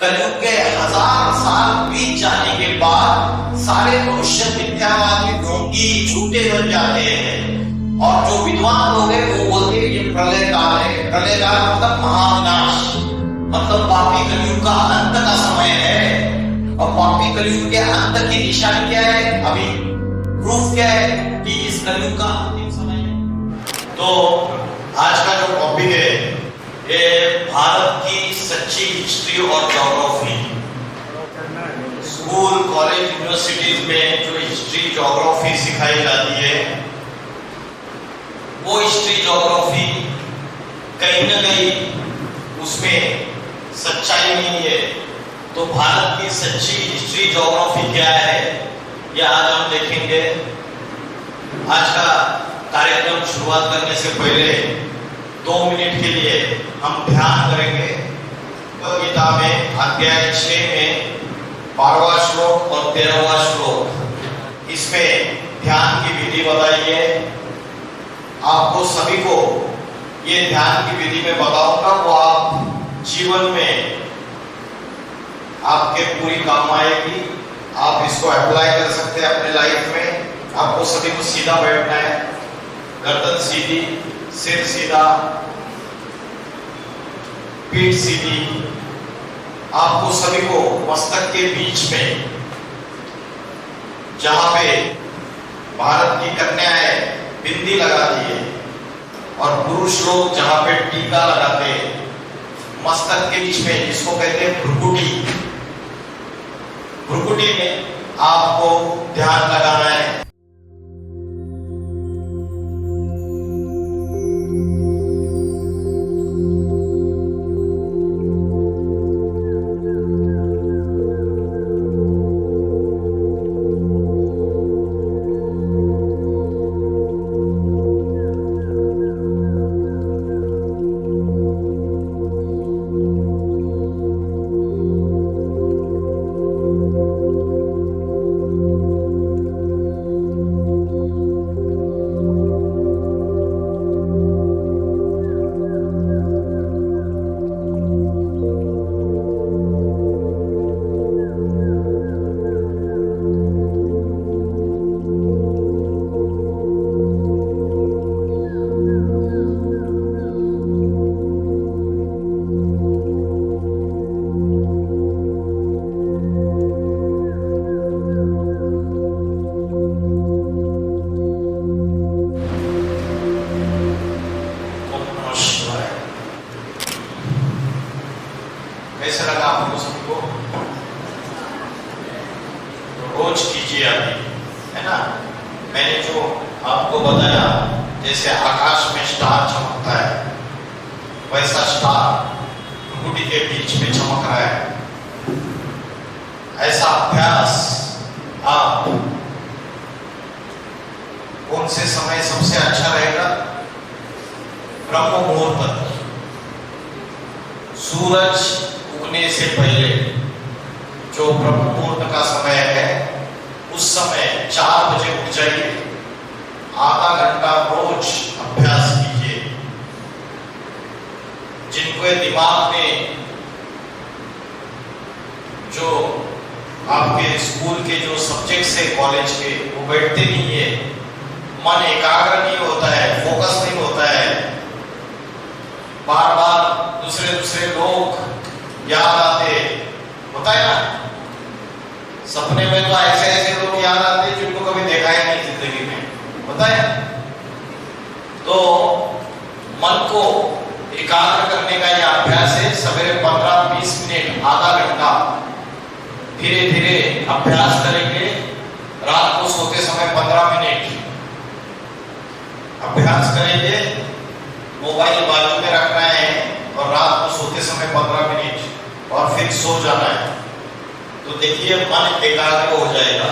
कलयुग के 1000 साल बीत जाने के बाद सारे मनुष्य मिथ्यावादी ढोंगी झूठे बन जाते हैं और जो विद्वान लोग हैं वो बोलते हैं ये प्रलय काल है। प्रलय काल मतलब महाविनाश, मतलब पापी कलयुग का अंत का समय है। और पापी कलयुग के अंत की निशानी क्या है, अभी प्रूफ क्या है कि इस कलयुग का अंतिम समय है। तो आज का जो टॉपिक है ये भारत की सच्ची हिस्ट्री और ज्योग्राफी। स्कूल कॉलेज यूनिवर्सिटीज में जो हिस्ट्री ज्योग्राफी सिखाई जाती है वो हिस्ट्री ज्योग्राफी कहीं ना कहीं उसमें सच्चाई नहीं है। तो भारत की सच्ची हिस्ट्री ज्योग्राफी क्या है ये आज हम देखेंगे। आज का कार्यक्रम शुरुआत करने से पहले 2 मिनट के लिए हम ध्यान करेंगे भगवद गीता में अध्याय 6 में 12वां श्लोक और 13वां श्लोक। इसमें ध्यान की विधि बताई है। आपको सभी को ये ध्यान की विधि में बताऊंगा, वो आप जीवन में आपके पूरी काम आएगी। आप इसको अप्लाई कर सकते हैं अपने लाइफ में। आपको सभी को सीधा बैठना है, गर्दन सीधी, सिर सीधा, पीठ सीधी। आपको सभी को मस्तक के बीच में जहां पे भारत की कन्याएं बिंदी लगाती है और पुरुष लोग जहां पे टीका लगाते हैं, मस्तक के बीच में जिसको कहते हैं भ्रुकुटी, भ्रुकुटी में आपको ध्यान लगाना है। कैसा लगा आपको सबको? रोज कीजिए अभी, है ना। मैंने जो आपको बताया, जैसे आकाश में स्टार चमकता है वैसा स्टार भ्रुकुटी के बीच में चमक रहा है। ऐसा अभ्यास आप कौन से समय सबसे अच्छा रहेगा? ब्रह्म मुहूर्त, सूरज उगने से पहले जो ब्रह्म मुहूर्त का समय है उस समय 4 बजे उठ जाइए, आधा घंटा रोज अभ्यास कीजिए। जिनको दिमाग में जो आपके स्कूल के जो सब्जेक्ट्स है कॉलेज के वो बैठते नहीं है, मन एकाग्र नहीं होता है, फोकस नहीं होता है, बार बार दूसरे लोग याद आते, होता है ना। सपने में तो ऐसे लोग याद आते हैं जिनको कभी देखा ही नहीं जिंदगी में, होता है। तो मन को एकाग्र करने का यह अभ्यास है। सवेरे 15-20 मिनट, आधा घंटा धीरे धीरे अभ्यास करेंगे। रात को सोते समय 15 मिनट अभ्यास करेंगे। मोबाइल बाजू में रखना है और रात को सोते समय 15 मिनट और फिर सो जाना है। तो देखिए मन एकाग्र हो जाएगा।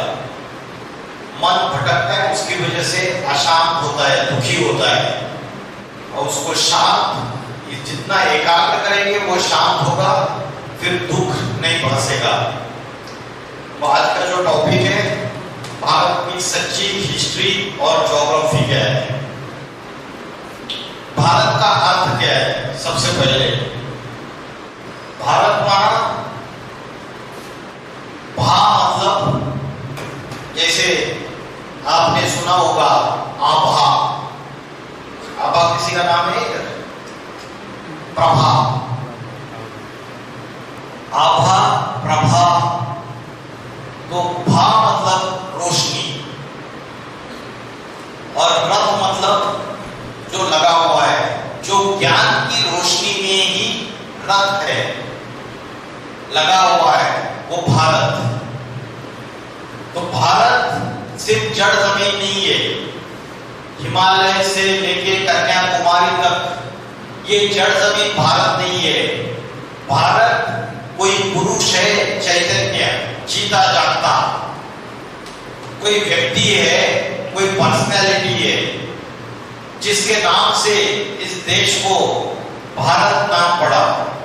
मन भटकता है, उसकी वजह से अशांत होता है, दुखी होता है, और उसको शांत, जितना एकाग्र करेंगे वो शांत होगा, फिर दुख नहीं बरसेगा। तो आज का जो टॉपिक है भारत की सच्ची हिस्ट्री और ज्योग्राफी क्या है। भारत का अर्थ क्या है? सबसे पहले भारत माना होगा आभा। आभा किसी का नाम है इधर? प्रभा, आभा, प्रभा। तो भा मतलब रोशनी और रथ मतलब जो लगा हुआ है, जो ज्ञान की रोशनी में ही रथ है, लगा हुआ है, वो भारत। तो भारत सिर्फ जड़ जमीन नहीं है, हिमालय से लेके कन्याकुमारी तक ये जड़ जमीन भारत नहीं है। भारत कोई पुरुष है, चैतन्य, जीता जागता, कोई व्यक्ति है, कोई पर्सनैलिटी है, जिसके नाम से इस देश को भारत नाम पड़ा।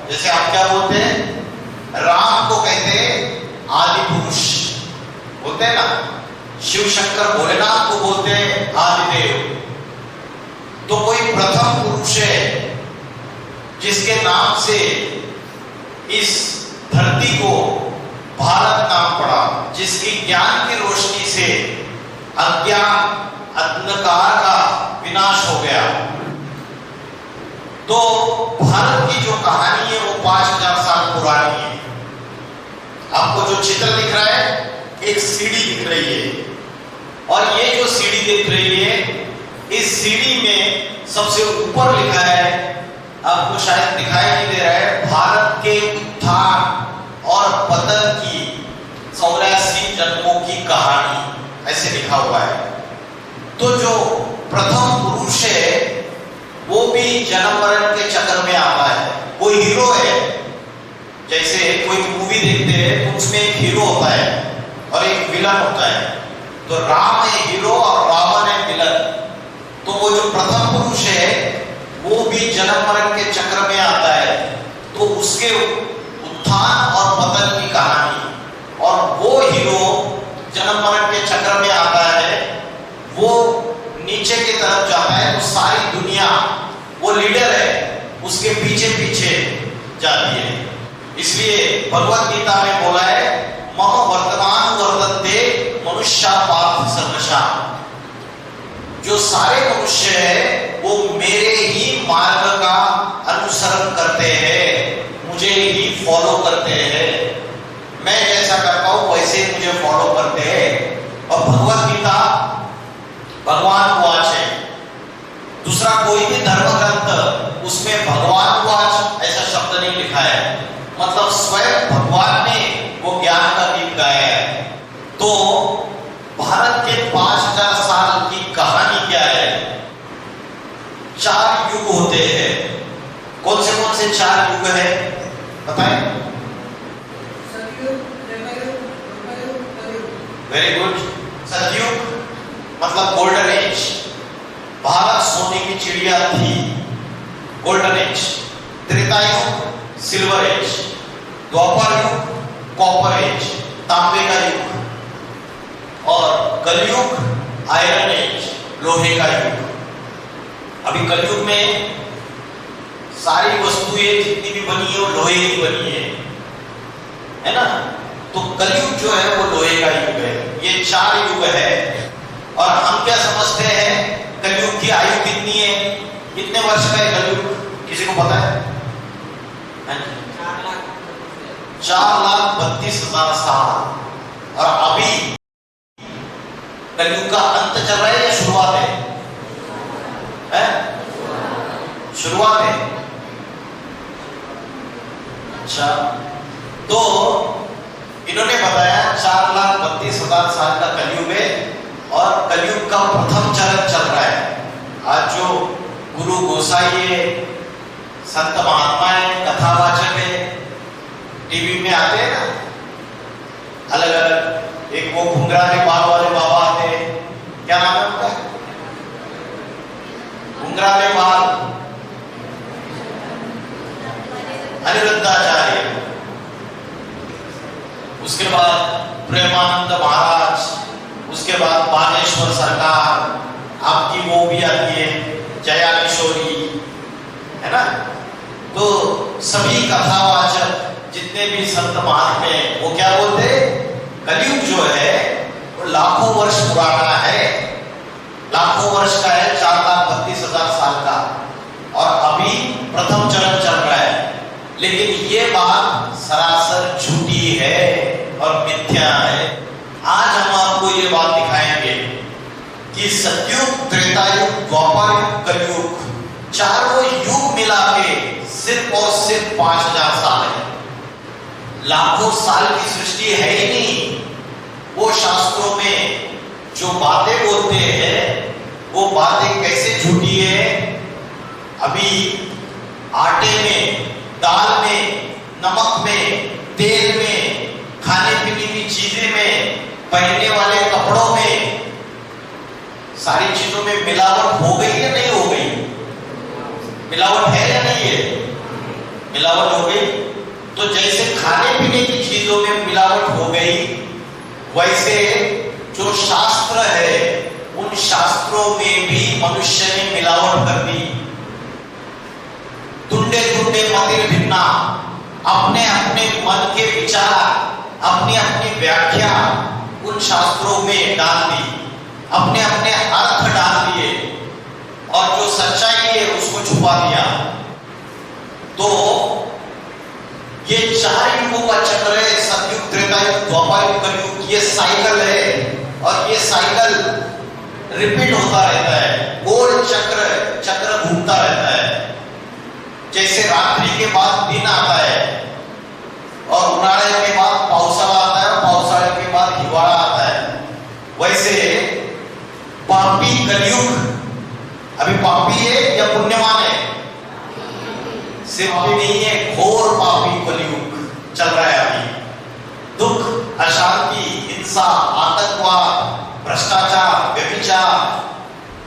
जैसे आप क्या बोलते हैं? राम को कहते हैं आदि पुरुष, बोलते हैं ना। शिव शंकर भोलेनाथ को बोलते हैं आदिदेव। तो कोई प्रथम पुरुष है जिसके नाम से इस धरती को भारत नाम पड़ा, जिसकी ज्ञान की रोशनी से अज्ञान अंधकार का विनाश हो गया। तो भारत की जो कहानी है वो 5000 साल पुरानी है। आपको जो चित्र दिख रहा है, एक सीढ़ी दिख रही है, और ये जो सीढ़ी दिख रही है, इस सीढ़ी में सबसे ऊपर लिखा है, आपको शायद दिखाई नहीं दे रहा है, भारत के उत्थान और पतन की 84 जन्मों की कहानी, ऐसे लिखा हुआ है। तो जो प्रथम पुरुष है वो भी जन्म मरण के चक्र में आता है। कोई हीरो है, जैसे कोई मूवी देखते हैं तो उसमें एक हीरो होता है और एक विलन होता है। तो राम है हीरो और रावण है विलन। तो वो जो प्रथम पुरुष है वो भी जन्म मरण के चक्र में आता है। तो उसके उत्थान और पतन की कहानी, और वो हीरो जन्म मरण के चक्र में आता है, वो नीचे की तरफ जाता है तो सारी दुनिया, वो लीडर है, उसके पीछे पीछे जाती है। इसलिए भगवत गीता में बोला है, मम वर्तमान वर्तन्ते मनुष्या पार्थ सर्वशः। जो सारे मनुष्य है वो मेरे ही मार्ग का अनुसरण करते हैं, मुझे ही फॉलो करते हैं। मैं जैसा करता हूं वैसे ही मुझे फॉलो करते हैं। और भगवत गीता भगवान वाच है। दूसरा कोई भी धर्म ग्रंथ उसमें भगवान वाच ऐसा शब्द नहीं लिखा है, मतलब स्वयं भगवान ने वो ज्ञान का गीत गाया है। तो भारत के 5000 साल की कहानी क्या है? 4 युग होते हैं। कौन से 4 युग है बताएं? Very good. सतयुग मतलब गोल्डन एज, भारत सोने की चिड़िया थी, गोल्डन एज। त्रेता युग सिल्वर एज, द्वापर युग कॉपर एज, तांबे का युग, और कलयुग आयरन एज, लोहे का युग। अभी कलयुग में सारी वस्तुएं जितनी भी बनी है वो लोहे की बनी है ना। तो कलयुग जो है वो लोहे का युग है। ये 4 युग है। और हम क्या समझते हैं, कलयुग की आयु कितनी है? कितने वर्ष का है कलयुग? किसी को पता है? 4,32,000 साल। और अभी कलयुग का अंत चल रहा है या शुरुआत है? शुरुआत है। अच्छा, तो इन्होंने बताया 4,32,000 साल का कलयुग है, और कलयुग का प्रथम चरण चल रहा है। आज जो गुरु गोसाई है, संत महात्मा है, कथावाचक है, टीवी में आते हैं ना अलग अलग, एक वो घुंघराले बाल वाले बाबा आते हैं, क्या नाम है उनका? घुंघराले बाल अनिरुद्धाचार्य। उसके बाद प्रेमानंद महाराज, उसके बाद बागेश्वर सरकार, आपकी वो भी आती है जया किशोरी, है ना। तो सभी कथावाचक जितने भी संत महात्मा वो क्या बोलते? कलयुग जो है वो लाखों वर्ष पुराना है, लाखों वर्ष का है, 4,32,000 साल का, और अभी प्रथम चरण चल रहा है। लेकिन ये बात सरासर झूठी है और मिथ्या है। आज हम आपको ये बात दिखाएंगे कि सतयुग, त्रेतायुग, द्वापर युग, कलयुग, चारों युग मिला के सिर्फ और सिर्फ 5,000 साल है। लाखों साल की सृष्टि है ही नहीं। वो शास्त्रों में जो बातें बोलते हैं वो बातें कैसे झूठी है। अभी आटे में, दाल में, नमक में, तेल में, खाने पीने की चीजें में, पहनने वाले कपड़ों में, सारी चीजों में मिलावट हो गई या नहीं हो गई? मिलावट है या नहीं है? मिलावट हो गई। तो जैसे खाने पीने की चीजों में मिलावट हो गई, वैसे जो शास्त्र है उन शास्त्रों में भी मनुष्य ने मिलावट कर दी। तुंडे तुंडे मतिर भिन्ना, अपने अपने मन के विचार, अपनी अपनी व्याख्या उन शास्त्रों में डाल दी, अपने अपने अर्थ डाल दिए, और जो सच्चाई है उसको छुपा दिया। तो ये 4 युगों का चक्र है, सतयुग, त्रेतायुग, द्वापर युग, कलयुग, ये साइकिल है, और ये साइकिल रिपीट होता रहता है। गोल चक्र चक्र घूमता रहता है। जैसे रात्रि के बाद दिन आता है, और उन्हाळे के बाद पावसाळा आता है, और पावसाळे के बाद हिवाळा आता है, वैसे पापी कलयुग अभी पापी है या पुण्यवान है? सिर्फ भी नहीं है, घोर पापी कलयुग चल रहा है अभी। दुख, अशांति, हिंसा, आतंकवाद, भ्रष्टाचार, व्यभिचार,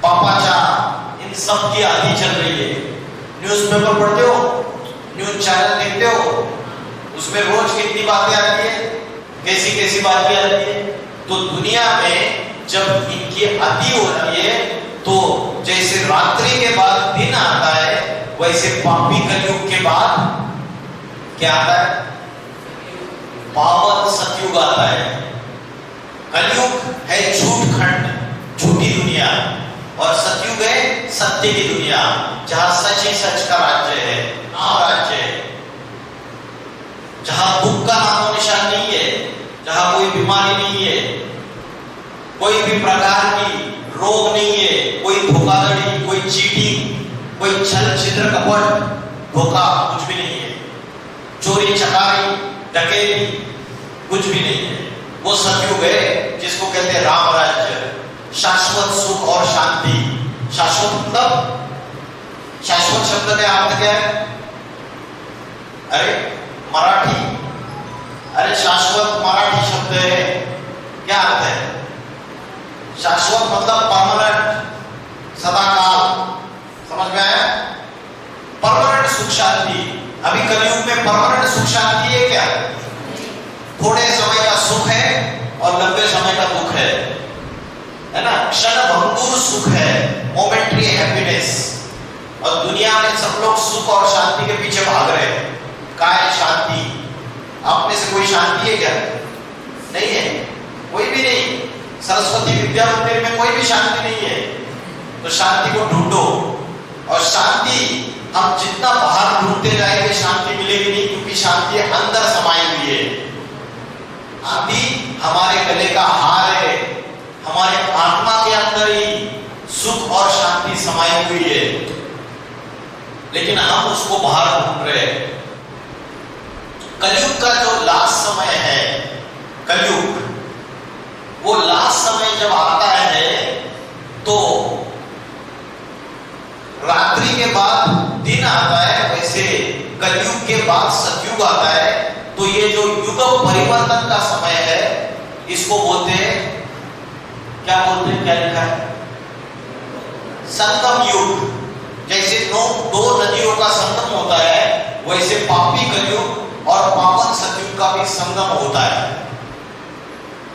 पापाचार, इन सब की आंधी चल रही है। न्यूज़पेपर पढ़ते हो, न्यूज़ चैनल देखते हो, उसमें रोज कितनी बातें आती है, कैसी कैसी बातें आती है। तो दुनिया में जब इनकी अति होती है, तो जैसे रात्रि के बाद दिन आता है, वैसे पापी कलयुग के बाद क्या आता है? पावन सतयुग आता है। कलयुग है झूठ खंड, झूठी दुनिया, और सतयुग है सत्य की दुनिया, जहां सच ही सच का राज्य है, राज्य है, जहां दुख का नामो निशान नहीं है, जहां कोई बीमारी नहीं है, कोई भी प्रकार की रोग नहीं है, कोई धोखाधड़ी, कोई चीटिंग, कोई छल छिद्र कपट, धोखा कुछ भी नहीं है, चोरी चकारी डकैती कुछ भी नहीं है। वो सतयुग है जिसको कहते हैं राम राज्य, शाश्वत सुख और शांति। शाश्वत मतलब, शाश्वत शब्द का अर्थ क्या है? अरे मराठी, अरे शाश्वत मराठी शब्द है, क्या अर्थ है? शाश्वत मतलब परमानेंट, सदाकाल, समझ में आया? परमानेंट सुख शांति। अभी कलयुग में परमानेंट सुख शांति है क्या? थोड़े समय का सुख है और लंबे समय का दुख है ना? क्षण भंगुर सुख है, मोमेंटरी हैप्पीनेस। और दुनिया में सब लोग सुख और शांति के पीछे भाग रहे हैं। काय शांति? आप में से कोई शांति है क्या? नहीं है, कोई भी नहीं। सरस्वती विद्या मंदिर में कोई भी शांति नहीं है। तो शांति को ढूंढो, और शांति हम जितना बाहर ढूंढते जाएंगे शांति मिलेगी नहीं, क्योंकि शांति अंदर समाई हुई है। शांति हमारे गले का हार है, हमारे आत्मा के अंदर ही सुख और शांति समाई हुई है, लेकिन हम उसको बाहर ढूंढ रहे हैं। कलयुग का जो लास्ट समय है, कलयुग, वो लास्ट समय जब आता है तो रात्रि के बाद दिन आता है, वैसे कलयुग के बाद सतयुग आता है। तो ये जो युग परिवर्तन का समय है, इसको बोलते हैं, क्या बोलते हैं, क्या लिखा है? संगम युग। जैसे दो नदियों का संगम होता है, वैसे पापी कलयुग और पावन सतयुग का भी संगम होता है।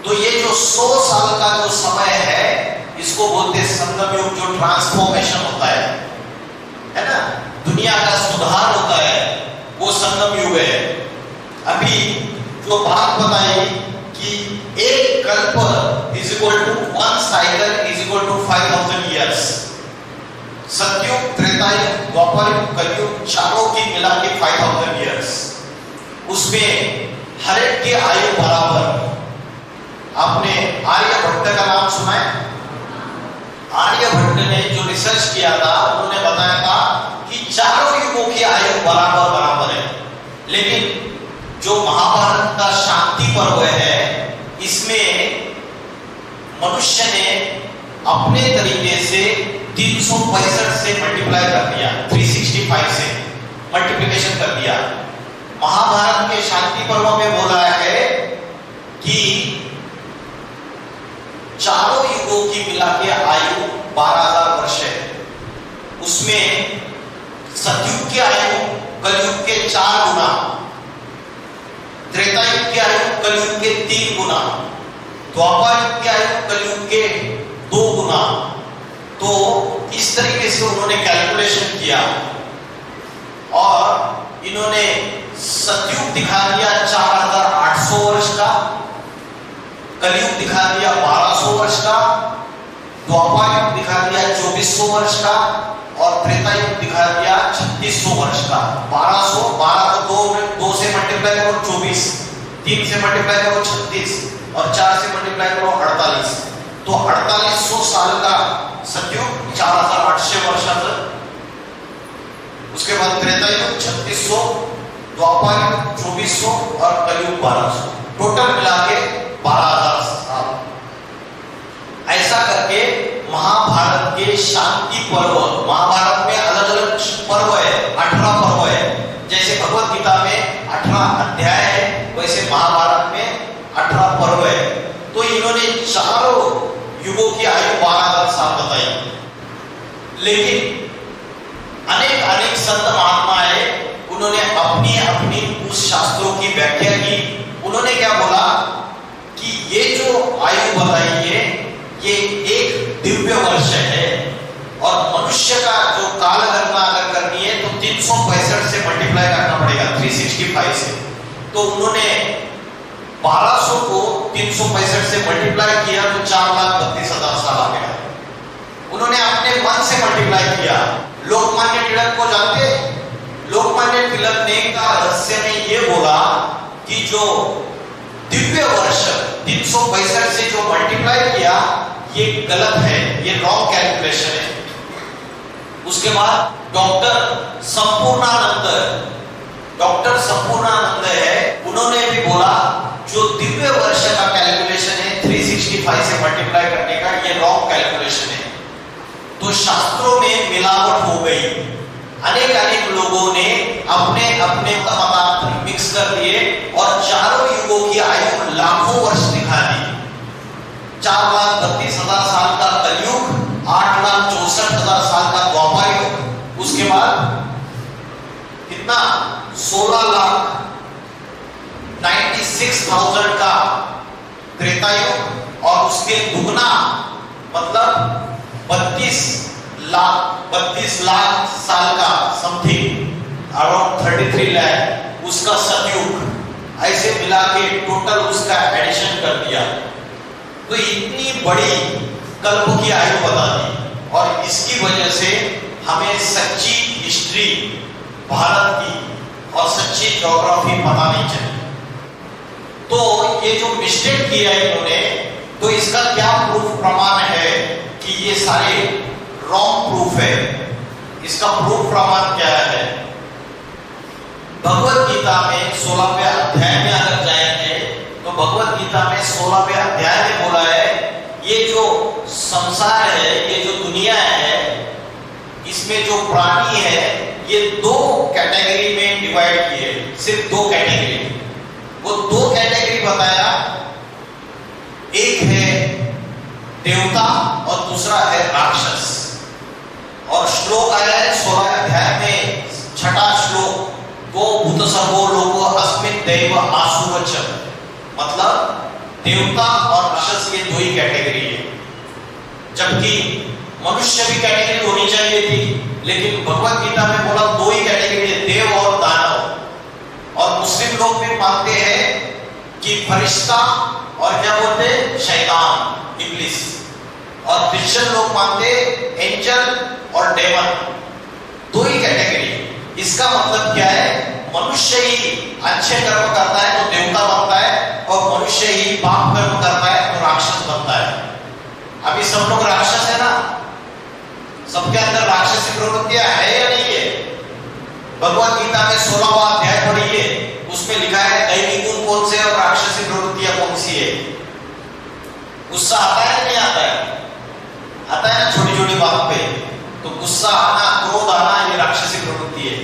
तो ये जो 100 साल का जो समय है, इसको बोलते हैं संगम युग, जो ट्रांसफॉर्मेशन होता है ना? दुनिया का सुधार होता है, वो संगम युग है। अभी जो बात बताई कि एक कल्प is equal to 1 cycle is equal to 5000 Satyuga, त्रेतायुग, द्वापर युग, कलयुग, चारों की मिला के 5000 ईयर्स। उसमें हर एक की आयु बराबर। आपने आर्यभट्ट का नाम सुना है? आर्यभट्ट ने जो रिसर्च किया था, उन्होंने बताया था कि चारों युगों की आयु बराबर बराबर है। लेकिन जो महाभारत का शांति पर्व है, इसमें मनुष्य ने अपने तरीके से 365 से मल्टीप्लाई कर दिया, 365 से मल्टीप्लिकेशन कर दिया। महाभारत के शांति पर्व में बोला है कि चारों युगों की मिला के आयु 12,000 वर्ष है। उसमें सतयुग की आयु कलयुग के 4 गुना, त्रेतायुग की आयु कलयुग के 3 गुना, द्वापर युग की आयु कलयुग के 2 गुना। तो इस तरीके से उन्होंने कैलकुलेशन किया और इन्होंने सतयुग दिखा दिया 4800 वर्ष का, कलयुग दिखा दिया 1200 वर्ष का, द्वापर युग दिखा दिया 2400 वर्ष का और त्रेतायुग दिखा दिया 3600 वर्ष का। 12 को 2 से मल्टीप्लाई करो 24, 3 से मल्टीप्लाई करो 36 और 4 से मल्टीप्लाई करो 48। तो 4800 साल का सतयुग, 4800 वर्षाचं। उसके बाद त्रेतायुग 3600, द्वापर युग 2400 और कलयुग 1200। टोटल मिला के 12,000 साल। ऐसा करके महाभारत के शांति पर्व, महाभारत में अलग अलग पर्व है, 18 पर्व है। जैसे भगवत गीता में 18 अध्याय है, वैसे महाभारत में 18 पर्व है। तो इन्होंने चारों युगों की आयु 12,000 साल बताई। लेकिन अनेक अनेक संत महात्माएं, उन्होंने अपनी अपनी उस शास्त्रों की व्याख्या की। उन्होंने क्या बोला कि ये जो आयु बताई है, ये एक दिव्य वर्ष है और मनुष्य का जो काल गणना अगर करनी है तो 365 से मल्टीप्लाई करना पड़ेगा, 365 से। तो उन्होंने 1200 को 365 से मल्टीप्लाई किया तो 4,32,000 साल आ गया। उन्होंने अपने मन से मल्टीप्लाई किया। लोकमान्य तिलक को जानते? लोकमान्य तिलक ने का रहस्य में ये बोला कि जो दिव्य वर्ष 365 से जो मल्टीप्लाई किया, ये गलत है, ये रॉन्ग कैलकुलेशन है। उसके बाद डॉक्टर संपूर्णानंद है, उन्होंने भी बोला जो दिव्य वर्ष का कैलकुलेशन है 365 से मल्टीप्लाई करने का, ये रॉन्ग कैलकुलेशन है। तो शास्त्रों में मिलावट हो गई। अनेक अनेक लोगों ने अपने अपने मतांतर मिक्स कर दिए और चारों युगों की आयु लाखों वर्ष दिखा दी। 4,32,000 साल का कलयुग, 8,64,000 साल का द्वापर युग, उसके बाद कितना 16,96,000 का त्रेतायुग और उसके दुगना मतलब 32 लाख साल का समथिंग अराउंड 33 लाख उसका सतयुग। ऐसे मिला के टोटल उसका एडिशन कर दिया तो इतनी बड़ी कल्प की आयु बता दी। और इसकी वजह से हमें सच्ची हिस्ट्री भारत की और सच्ची ज्योग्राफी पता नहीं चली। तो ये जो मिस्टेक किया इन्होंने, तो इसका क्या प्रूफ प्रमाण है कि ये सारे रॉन्ग प्रूफ है? इसका प्रूफ प्रमाण क्या है? भगवत गीता में 16वें अध्याय में अगर जाएंगे तो भगवत गीता में 16वें अध्याय में बोला है ये जो संसार है, ये जो दुनिया है, इसमें जो प्राणी है ये 2 कैटेगरी में डिवाइड किए। सिर्फ 2 कैटेगरी, वो 2 कैटेगरी बताया। एक है देवता और दूसरा है राक्षस। और श्लोक आया है 16 अध्याय में 6वां श्लोक, वो भूत सर्वो लोको अस्मिन् दैव आसुरच, मतलब देवता और राक्षस ये 2 ही कैटेगरी है। जबकि मनुष्य भी कैटेगरी होनी चाहिए थी, लेकिन भगवत गीता में बोला 2 ही कैटेगरी है, देव और दानव। और मुस्लिम लोग भी मानते हैं कि फरिश्ता और क्या बोलते हैं, शैतान, इब्लिस। और क्रिश्चियन लोग मानते एंजल और डेमन, दो ही कैटेगरी। इसका मतलब क्या है? मनुष्य ही अच्छे कर्म करता है तो देवता बनता है, और मनुष्य ही पाप कर्म करता है तो राक्षस बनता है। अभी सब लोग राक्षस है ना, सबके अंदर राक्षसी प्रवृत्तियां है या नहीं है? भगवत गीता में 16वां अध्याय पढ़िए, उसमें लिखा है दैवी गुण कौन से और राक्षसी प्रवृत्तियां कौन सी है। गुस्सा आता है नहीं आता है? आता है ना छोटी छोटी बात पे। तो गुस्सा आना, क्रोध आना, ये राक्षसी प्रवृत्ति है।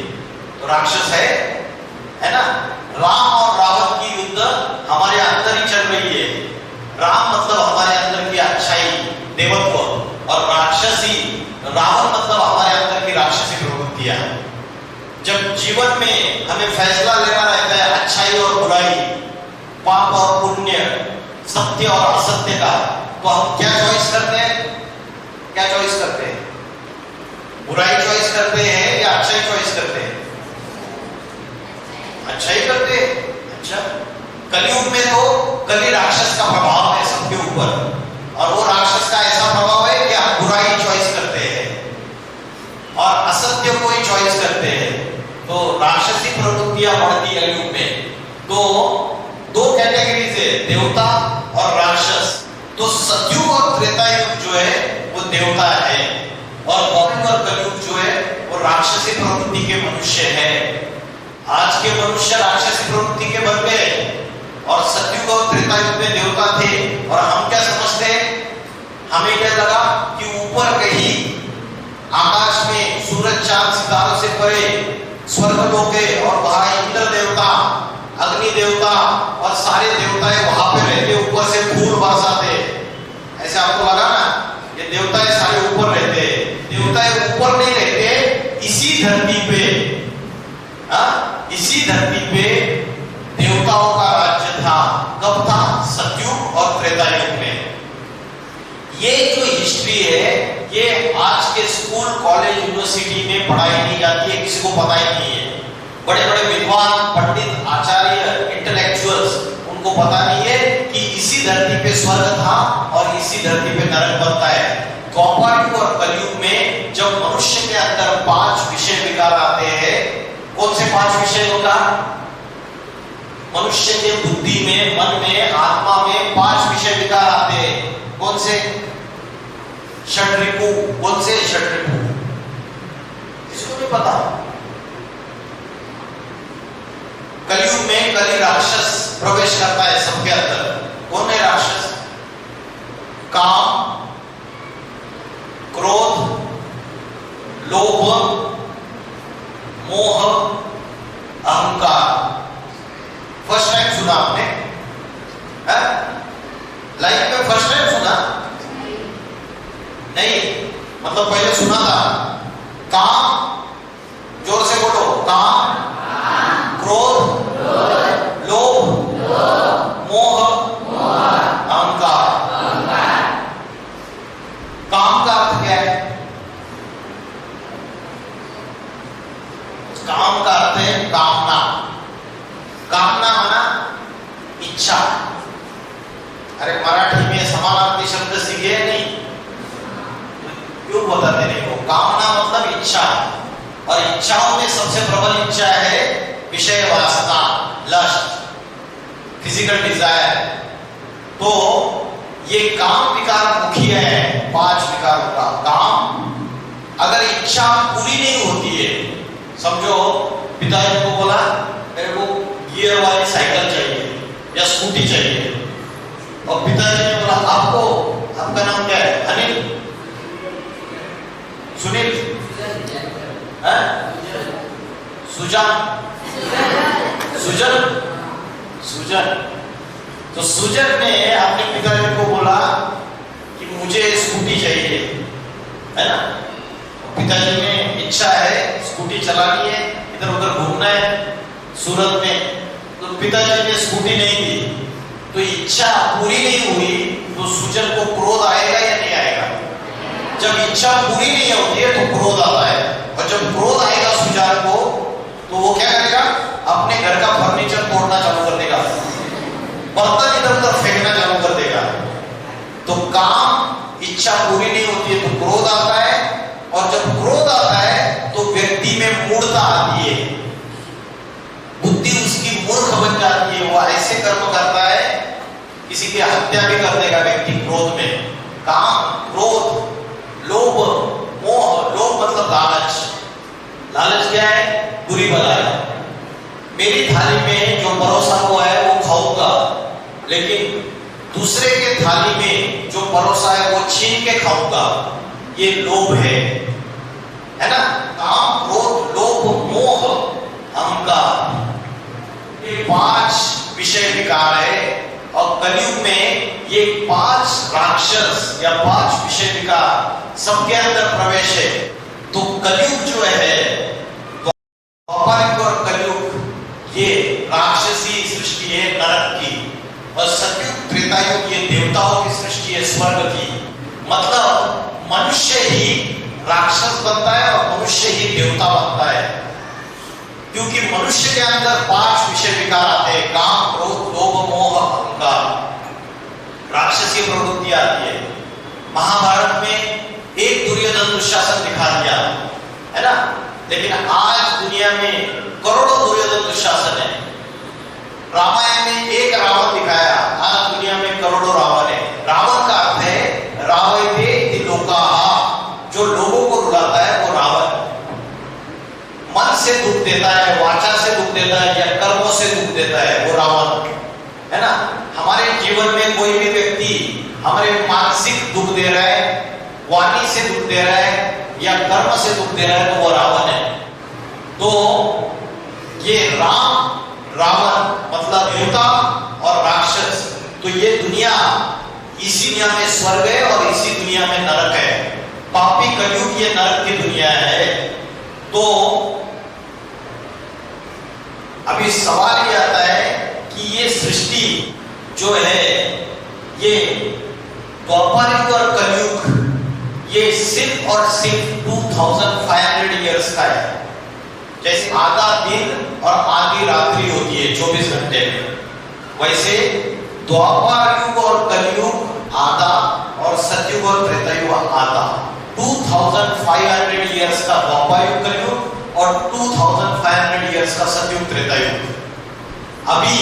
तो राक्षस है ना। राम और रावण की युद्ध हमारे अंदर ही चल रही है। राम मतलब हमारे अंदर की अच्छाई, देवत्व, और राक्षसी रावण मतलब हमारे अंदर की राक्षसी प्रवृत्तियां। जब जीवन में हमें फैसला लेना रहता है अच्छाई और बुराई, पाप और पुण्य, सत्य और असत्य का, तो हम क्या चॉइस करते हैं? क्या चॉइस करते हैं? बुराई चॉइस करते हैं या अच्छाई चॉइस करते हैं? अच्छाई करते हैं। अच्छा, कलयुग में तो कली राक्षस का प्रभाव है सबके ऊपर, और वो राक्षस का ऐसा प्रभाव है कि आप बुराई चॉइस करते हैं और असत्य को ही चॉइस करते हैं। तो राक्षसी प्रवृत्तियां बढ़ती है कलयुग में। तो दो कैटेगरीज है, देवता और राक्षस। तो सतयुग और त्रेता युग जो है वो देवता है, और द्वापर और कलयुग जो है वो राक्षसी प्रवृत्ति के मनुष्य है। आज के मनुष्य राक्षसी प्रवृत्ति के बन गए, और सतयुग और त्रेता युग में देवता थे। और हम क्या समझते हैं? हमें क्या लगा कि ऊपर कहीं आकाश में सूरज चांद सितारों से परे स्वर्ग लोक है, और वहां इंद्र देवता, अग्नि देवता और सारे देवताएं वहां पे रहते, ऊपर से फूल बरसाते। ऐसे आपको लगा ना, ये देवताएं सारे ऊपर रहते। देवताएं ऊपर नहीं रहते, इसी धरती पे, इसी धरती पे देवताओं का राज्य था। कब था? सतयुग और त्रेता युग में। ये जो हिस्ट्री है ये आज के स्कूल, कॉलेज, यूनिवर्सिटी में पढ़ाई नहीं जाती है, किसी को पता ही नहीं है। बड़े बड़े विद्वान, पंडित, आचार्य, इंटेलेक्चुअल्स, उनको पता नहीं है कि इसी धरती पे स्वर्ग था और इसी धरती पे नरक बनता है। द्वापर युग और कलयुग में जब मनुष्य के अंदर 5 विषय विकार आते हैं, कौन से 5 विषय होगा? मनुष्य के बुद्धि में, मन में, आत्मा में 5 विषय विकार आते हैं। कौन से? षड्रिपु। कौन से षड्रिपु? किसको नहीं पता? कलयुग में कली राक्षस प्रवेश करता है सबके अंदर। कौन है राक्षस? काम, क्रोध, लोभ, मोह, अहंकार। फर्स्ट टाइम सुना आपने? लाइफ में फर्स्ट टाइम सुना? नहीं, मतलब पहले सुना था। काम, जोर से बोलो। काम, क्रोध, लोभ, मोह, अहंकार। काम का अर्थ क्या है? काम का अर्थ है कामना। कामना माना इच्छा। अरे मराठी में समानार्थी शब्द सीखे नहीं? क्यों बताते नहीं हो? कामना मतलब इच्छा, और इच्छाओं में सबसे प्रबल इच्छा है विषय वासना, लस्ट, फिजिकल डिजायर। तो ये काम विकार मुख्य है 5 विकारों का। काम, अगर इच्छा पूरी नहीं होती है, समझो पिताजी को बोला मेरे को गियर वाली साइकिल चाहिए या स्कूटी चाहिए, और पिताजी ने बोला आपको, आपका नाम क्या है? अनिल, सुनील, सुजान, सुजन, सुजन। तो सुजन ने अपने पिताजी को बोला कि मुझे स्कूटी चाहिए, है ना। पिताजी ने इच्छा है स्कूटी चलानी है, इधर उधर घूमना है सूरत में, तो पिताजी ने स्कूटी नहीं दी। तो इच्छा पूरी नहीं हुई तो सुजन को क्रोध आएगा या नहीं आएगा? जब इच्छा पूरी नहीं होती है तो क्रोध आता है, और जब क्रोध आएगा सुजान को तो वो क्या करेगा? अपने घर का फर्नीचर तोड़ना चालू कर देगा, बर्तन इधर उधर फेंकना चालू कर देगा। तो काम, इच्छा पूरी नहीं होती है तो क्रोध आता है, और जब क्रोध आता है तो व्यक्ति में मूढ़ता आती है, बुद्धि उसकी मूर्ख बन जाती है, वो ऐसे कर्म करता है, किसी की हत्या भी कर देगा व्यक्ति क्रोध में। काम, क्रोध, लोभ, मोह। लोभ मतलब लालच। लालच क्या है? बुरी बलाई। मेरी थाली में जो परोसा हुआ है वो खाऊंगा, लेकिन दूसरे के थाली में जो परोसा है वो छीन के खाऊंगा, ये लोभ है ना? काम, क्रोध, लोभ, मोह, अहंकार, ये 5 विषय विकार है। और कलयुग में ये 5 राक्षस या 5 विषय विकार सबके अंदर प्रवेश है। तो कलयुग जो है, द्वापर और कलयुग, ये राक्षसी सृष्टि है नरक की, और सतयुग त्रेतायुग ये देवताओं की सृष्टि है स्वर्ग की। मतलब मनुष्य ही राक्षस बनता है और मनुष्य ही देवता बनता है, क्योंकि मनुष्य के अंदर 5 विषय विकार आते हैं, काम, क्रोध, लोभ, मोह, अहंकार, राक्षसी प्रवृत्ति आती है। महाभारत में एक दुर्योधन दुशासन दिखा दिया है ना, लेकिन आज दुनिया में करोड़ों दुर्योधन दुशासन है। रामायण में एक रावण दिखाया, आज दुनिया में करोड़ों रावण है। रावण का अर्थ है रावयते इति लोकाः, जो लोगों को रुलाता है वो रावण। मन से दुख देता है, वाचा से दुख देता है, या कर्मों से दुख देता है, वो रावण है ना। हमारे जीवन में कोई भी व्यक्ति हमारे मानसिक दुख दे रहा है, वाणी से दुख दे रहा है, या कर्म से दुख दे रहा है, तो वो रावण है। तो ये राम, रावण मतलब देवता और राक्षस, तो ये दुनिया, इसी दुनिया में स्वर्ग है और इसी दुनिया में नरक है। पापी कलयुग ये नरक की दुनिया है। तो अभी सवाल ये आता है कि ये सृष्टि जो है, ये द्वापर युग और कलयुग, ये सिर्फ और सिर्फ 2500 ईयर्स का है। जैसे आधा दिन और आधी रात्रि होती है 24 घंटे में, वैसे द्वापर युग और कलयुग आधा और सतयुग और त्रेतायुग आधा। 2500 ईयर्स का द्वापर युग कलयुग और 2500 ईयर्स का सतयुग त्रेतायुग। अभी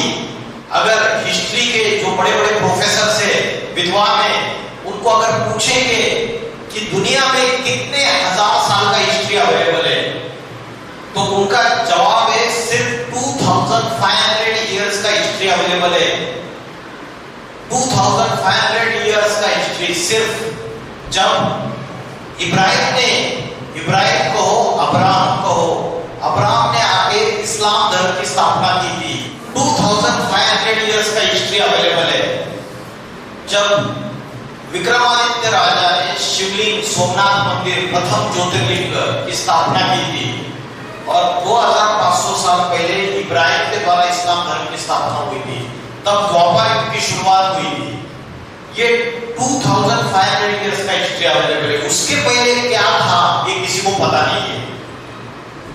अगर हिस्ट्री के जो बड़े बड़े प्रोफेसर से विद्वान हैं, उनको अगर पूछेंगे कि दुनिया में कितने हजार साल का हिस्ट्री अवेलेबल है, तो उनका जवाब है सिर्फ 2500 ईयर्स का हिस्ट्री अवेलेबल है। 2500 ईयर्स का हिस्ट्री सिर्फ। जब इब्राहिम को अब्राहम ने आके इस्लाम धर्म की स्थापना की थी। 2500 ईयर्स का हिस्ट्री अवेलेबल है। जब विक्रमादित्य राजा ने शिवलिंग सोमनाथ मंदिर प्रथम ज्योतिर्लिंग की स्थापना की थी, और 2500 साल पहले इब्राहिम के द्वारा इस्लाम धर्म की स्थापना हुई थी, तब द्वापर युग की शुरुआत हुई थी। ये 2500 ईयर्स का हिस्ट्री अवेलेबल है। उसके पहले क्या था ये किसी को पता नहीं है,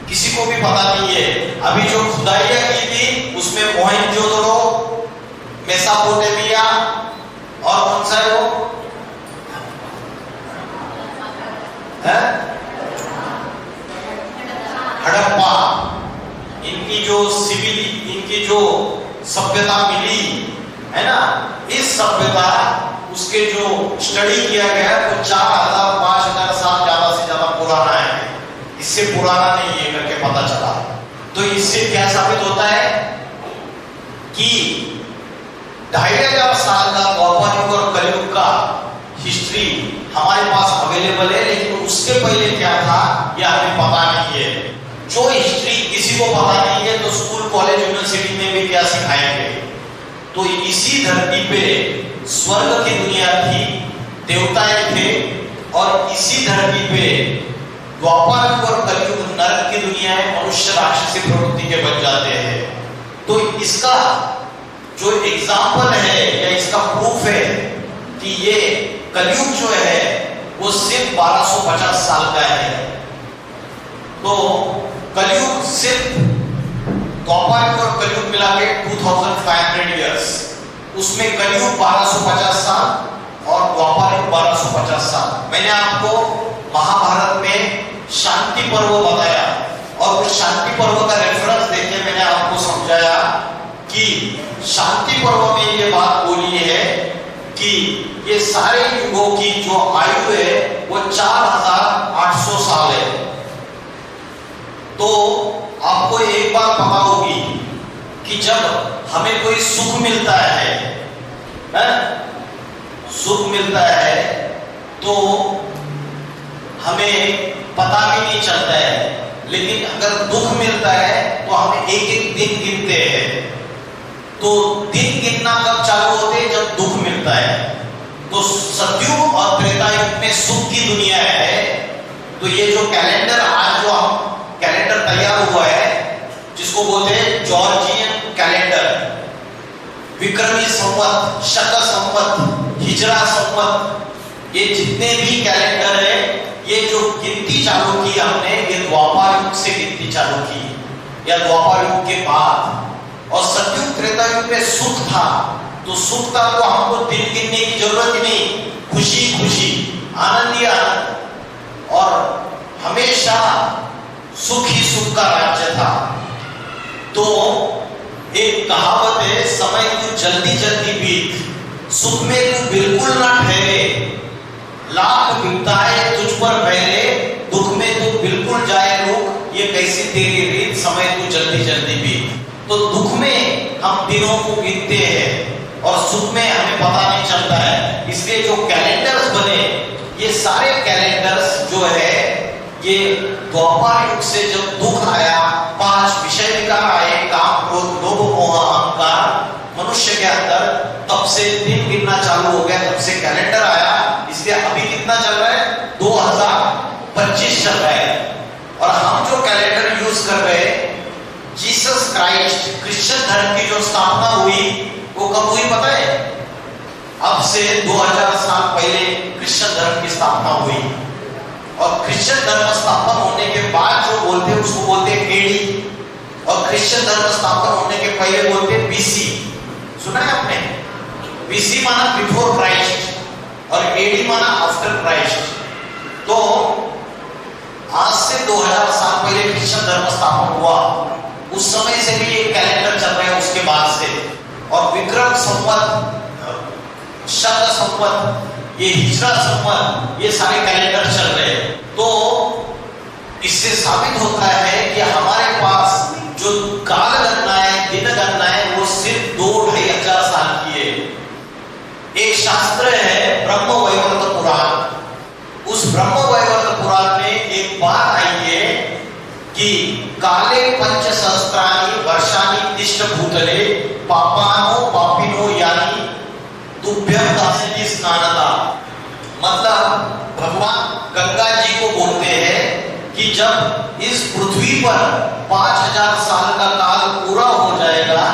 किसी को भी पता नहीं है। अभी जो खुदाइयां की थी उसमें मोहनजोदड़ो, मेसोपोटामिया और कौन सा है वो हड़प्पा, इनकी जो सिविल, इनकी जो सभ्यता मिली है ना, इस सभ्यता, उसके जो स्टडी किया गया वो 4000 5000 साल ज्यादा से ज्यादा पुराना है, इससे पुराना नहीं है करके पता चला। तो इससे क्या साबित होता है कि 2500 साल का द्वापर युग और कलयुग का हिस्ट्री हमारे पास अवेलेबल है, लेकिन उसके पहले क्या था ये हमें पता नहीं है। जो हिस्ट्री किसी को पता नहीं है तो स्कूल, कॉलेज, यूनिवर्सिटी में भी क्या सिखाएंगे। तो इसी धरती पे स्वर्ग की दुनिया थी, देवताएं थे, और इसी धरती पे द्वापर युग और कलयुग नरक की दुनिया है, मनुष्य राक्षसी प्रवृत्ति के बन जाते हैं। तो इसका जो एग्जाम्पल है या इसका प्रूफ है कि ये कलयुग जो है वो सिर्फ 1250 साल का है। तो कलयुग सिर्फ द्वापर युग और कलयुग मिला के 2500 ईयर्स, उसमें कलयुग 1250 साल और द्वापर युग 1250 साल। मैंने आपको महाभारत में शांति पर्व बताया और उस शांति पर्व का रेफरेंस देके मैंने आपको समझाया कि शांति पर्व में ये बात बोली है कि ये सारे युगों की जो आयु है वो 4800 साल है। तो आपको एक बात पता होगी कि जब हमें कोई सुख मिलता है, सुख मिलता है तो हमें पता भी नहीं चलता है, लेकिन अगर दुख मिलता है तो हम एक एक दिन गिनते हैं। तो दिन गिनना कब चालू होते हैं? जब दुख मिलता है। तो सतयुग और त्रेता युग में सुख की दुनिया है। तो ये जो कैलेंडर आज जो हम कैलेंडर तैयार हुआ है जिसको बोलते हैं जॉर्जियन कैलेंडर, विक्रमी संवत, शक संवत, हिजरा संवत, ये जितने भी कैलेंडर है ये जो गिनती चालू की हमने ये द्वापर युग से गिनती चालू की या द्वापर युग के बाद। और सतयुग त्रेता युग में सुख था, तो सुख था तो हमको दिन गिनने की जरूरत ही नहीं, खुशी खुशी, आनंद ही आनंद, और हमेशा सुख ही सुख का राज्य था। तो एक कहावत है, समय तू जल्दी जल्दी बीत, सुख में तू बिल्कुल ना ठहरे, लाख बिताए तुझ पर पहले, दुख में तू बिल्कुल जाए रुक, ये कैसी तेरी रीत, समय तू जल्दी जल्दी बीत। तो दुख में हम दिनों को गिनते हैं और सुख में हमें पता नहीं चलता है। इसलिए जो कैलेंडर्स बने, ये सारे कैलेंडर्स जो है ये द्वापर युग से जब दुख आया, 5 विषय विकार आए, काम क्रोध लोभ मोह अहंकार मनुष्य के अंदर, तब से दिन गिनना चालू हो गया, तब से कैलेंडर आया। इसलिए अभी कितना चल रहा है? 2025 चल रहा है। और हम जो कैलेंडर यूज कर रहे हैं, जीसस क्राइस्ट क्रिश्चियन धर्म की जो स्थापना हुई वो कब हुई पता है? अब से 2000 साल पहले क्रिश्चियन धर्म की स्थापना हुई। और क्रिश्चियन धर्म स्थापन होने के बाद जो बोलते हैं उसको बोलते हैं एडी, और क्रिश्चियन धर्म स्थापन होने के पहले बोलते हैं बीसी। सुना है आपने? बीसी माना बिफोर क्राइस्ट और एडी माना आफ्टर क्राइस्ट। तो आज से 2000 साल पहले क्रिश्चियन धर्म स्थापन हुआ, उस समय से भी एक कैलेंडर चल रहा है उसके बाद से। और विक्रम संवत, शक संवत, ये हिजरा संवत, ये सारे कैलेंडर चल रहे हैं। तो इससे साबित होता है कि हमारे पास जो काल गणना है, दिन गणना है, वो सिर्फ 2-2.5 हजार साल की है। एक शास्त्र है ब्रह्म वैवर्त पुराण। उस ब्रह्म वैवर्त पुराण में एक बात आई है कि काले पंच सहस्त्राणि वर्षाणि तिष्ठ भूतले पापानो पापिनो यानी तुभ्यं दास्यति स्नानता। मतलब भगवान गंगा जी को बोलते हैं कि जब इस पृथ्वी पर 5000 साल का काल पूरा हो जाएगा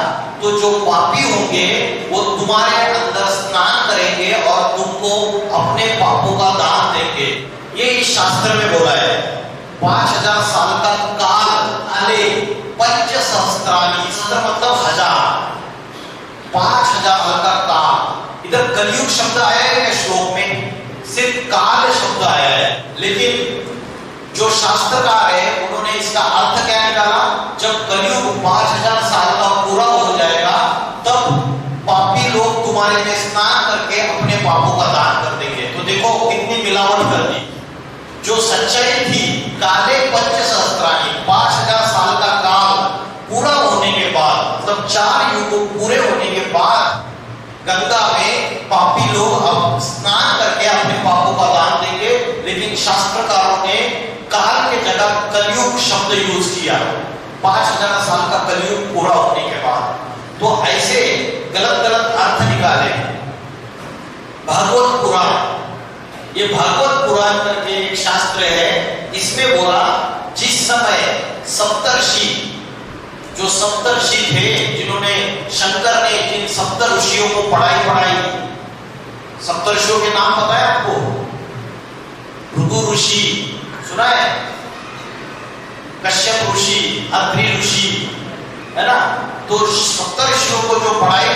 तो जो पापी होंगे वो तुम्हारे अंदर स्नान करेंगे और तुमको अपने पापों का दान देंगे। ये इस शास्त्र में बोला है। 5000 साल का काल, आले पंच सहस्त्राणि, मतलब 1000, 5000 साल का काल। इधर कलयुग शब्द आया है श्लोक में, सिर्फ काल शब्द आया है। लेकिन जो शास्त्रकार है उन्होंने इसका अर्थ क्या निकाला? जब कलयुग 5000 साल का पूरा हो जाएगा तब पापी लोग तुम्हारे में स्नान करके अपने पापों का दान कर देंगे। तो देखो कितनी मिलावट कर दी। जो सच्चाई थी, काले पंच सहस्त्राणि, 5000 साल का काल पूरा होने के बाद, मतलब 4 युग पूरे होने के बाद गंगा में पापी लोग अब स्नान करके अपने पापों का दान देंगे। लेकिन शास्त्रकारों ने काल के जगह कलयुग शब्द यूज किया, 5000 साल का कलयुग पूरा होने के बाद। तो ऐसे गलत गलत अर्थ निकाले। भागवत पुराण, ये भागवत पुराण करके एक शास्त्र है, इसमें बोला जिस समय सप्तर्षि, जो सप्तर्षि थे जिन्होंने, शंकर ने जिन सप्त ऋषियों को पढ़ाई, सप्तर्षियों के नाम पता है आपको? भृगु ऋषि सुना है, कश्यप ऋषि, अत्रि ऋषि, है ना? तो सप्तर्षियों को जो पढ़ाई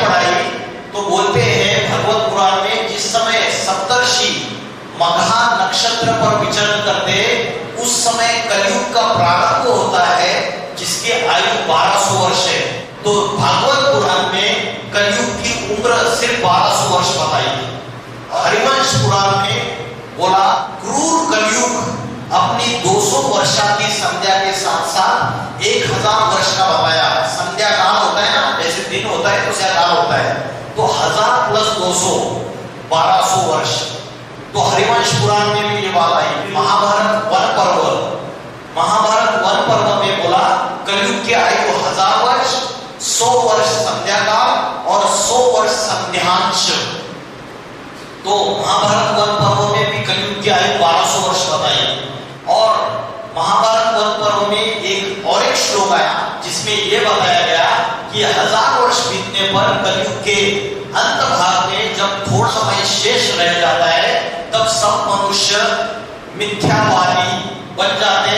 तो बोलते हैं भगवत पुराण में जिस समय मघा नक्षत्र पर विचरण करते, उस समय कलयुग का प्रारंभ होता है, जिसकी आयु 1200 वर्ष है। तो भागवत पुराण में कलयुग की उम्र सिर्फ 1200 वर्ष बताई। हरिवंश पुराण में बोला क्रूर कलयुग अपनी 200 वर्षा की संध्या के साथ साथ 1000 वर्ष का बताया। संध्या काल होता है ना, जैसे दिन होता है तो संध्या काल होता है, तो 1000 प्लस 200 1200 वर्ष। तो हरिवंश पुराण में भी ये बात आई। महाभारत वन पर्व में बोला कलयुग की आयु 1000 वर्ष, 100 वर्ष संध्या काल और 100 वर्ष संध्यांश। तो महाभारत वन पर्व में भी कलयुग की आयु 1200 वर्ष बताई। और महाभारत वन पर्व में एक श्लोक आया जिसमें यह बताया गया कि 1000 वर्ष बीतने पर कलयुग के अंत भाग में जब थोड़ा समय शेष रह जाता है, तब सब मनुष्य मिथ्यावादी बन जाते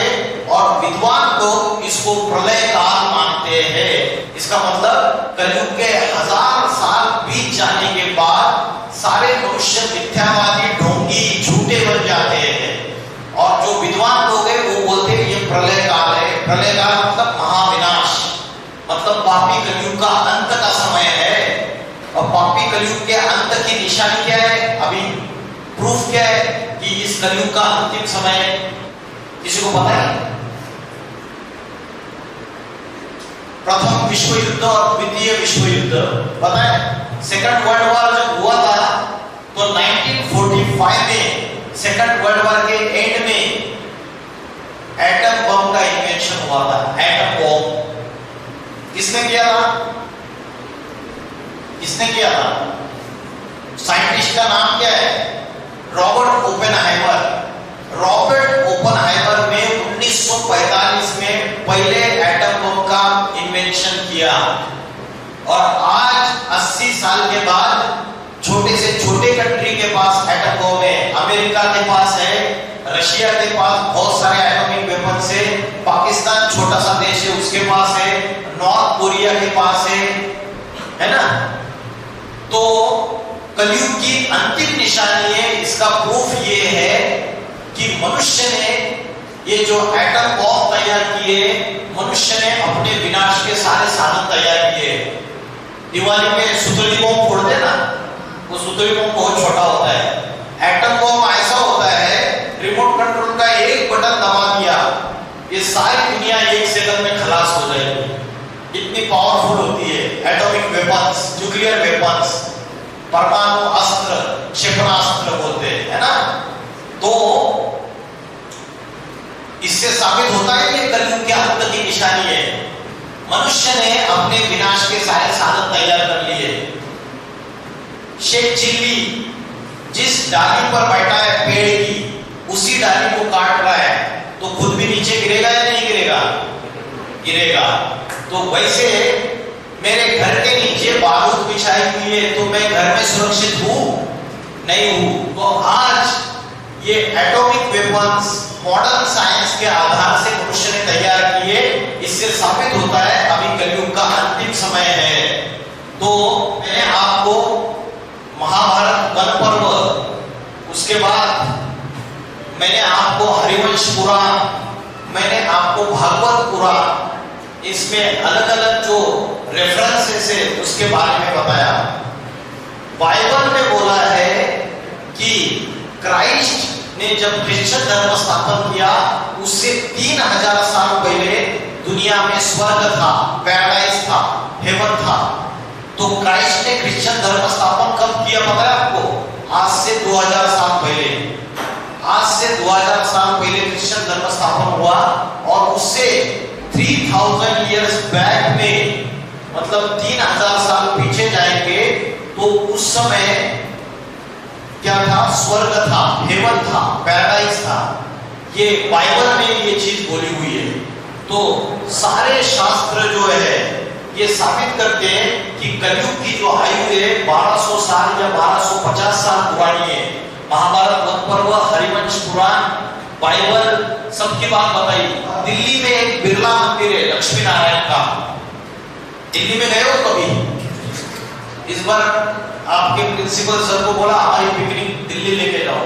और विद्वान लोग इसको प्रलय काल मानते हैं। इसका मतलब कलयुग के 1000 साल बीत जाने के बाद सारे मनुष्य मिथ्यावादी, ढोंगी, झूठे बन जाते हैं, और जो विद्वान लोग हैं वो बोलते हैं ये प्रलय काल है। प्रलय काल मतलब महाविनाश, मतलब पापी कलयुग का अंत का समय है। और पापी कलयुग के अंत की निशानी क्या है, अभी प्रूफ क्या है कि इस कलयुग का अंतिम समय किसी को पता है? प्रथम विश्व युद्ध और द्वितीय विश्व युद्ध पता है? सेकंड वर्ल्ड वॉर जब हुआ था तो 1945 में सेकंड वर्ल्ड वॉर के एंड में एटम बम का इन्वेंशन हुआ था। एटम बम किसने किया था? किसने किया था? साइंटिस्ट का नाम क्या है? Robert Oppenheimer. रॉबर्ट ओपेनहाइमर ने 1945 में पहले एटम बम का इन्वेंशन किया, और आज 80 साल के बाद छोटे से छोटे कंट्री के पास एटम बम है। अमेरिका के पास है, रशिया के पास बहुत सारे एटॉमिक वेपन्स है, पाकिस्तान छोटा सा देश है उसके पास है, नॉर्थ कोरिया के पास है ना? तो कलयुग की अंतिम निशानी है। इसका प्रूफ ये है कि मनुष्य ने ये जो एटम बम तैयार किए, मनुष्य ने अपने विनाश के सारे साधन तैयार किए। दिवाली में सुतली बम फोड़ते ना, वो सुतली बम बहुत छोटा होता है। एटम बम ऐसा होता है, रिमोट कंट्रोल का एक बटन दबा दिया, ये सारी दुनिया एक सेकंड में खलास हो जाएगी। इतनी पावरफुल होती है एटॉमिक वेपन्स, न्यूक्लियर वेपन्स, परमाणु अस्त्र, क्षेपणास्त्र बोलते हैं, है ना? तो इससे साबित होता है कि कलयुग के अंत की निशानी है। मनुष्य ने अपने विनाश के सारे साधन तैयार कर लिए। शेख चिल्ली जिस डाली पर बैठा है पेड़ की, उसी डाली को काट रहा है, तो खुद भी नीचे गिरेगा या नहीं गिरेगा? गिरेगा। तो वैसे मेरे घर के नीचे बारूद बिछाई हुई है, तो मैं घर में सुरक्षित हूं? नहीं हूं। तो आज ये एटॉमिक वेपन्स मॉडर्न साइंस के आधार से मनुष्य ने तैयार किए। इससे साबित होता है अभी कलयुग का अंतिम समय है। तो मैंने आपको महाभारत वन पर्व, उसके बाद मैंने आपको हरिवंश पुराण, मैंने आपको भागवत पुराण, इसमें अलग अलग जो रेफरेंसेस है उसके बारे में बताया। बाइबल में बोला है कि क्राइस्ट ने जब क्रिश्चियन धर्म स्थापन किया, उससे 3000 साल पहले दुनिया में स्वर्ग था, पैराडाइज था, हेवन था। तो क्राइस्ट ने क्रिश्चियन धर्म स्थापन कब किया पता है आपको? आज से 2000 साल पहले। आज से 2000 साल पहले क्रिश्चियन धर्म स्थापन हुआ, और उससे 3000 इयर्स बैक में, मतलब 3000 साल पीछे जाएंगे तो उस समय क्या था? स्वर्ग था, हेवन था, पैराडाइज था। ये बाइबल में ये चीज बोली हुई है। तो सारे शास्त्र जो है ये साबित करते हैं कि कलयुग की जो आयु है 1200 साल या 1250 साल पुरानी है। महाभारत वन पर्व, हरिवंश पुराण, बाइबल सबकी बात बताई। दिल्ली में एक बिरला मंदिर है लक्ष्मी नारायण का। दिल्ली में गए हो कभी? इस बार आपके प्रिंसिपल सर को बोला हमारी पिकनिक दिल्ली लेके जाओ।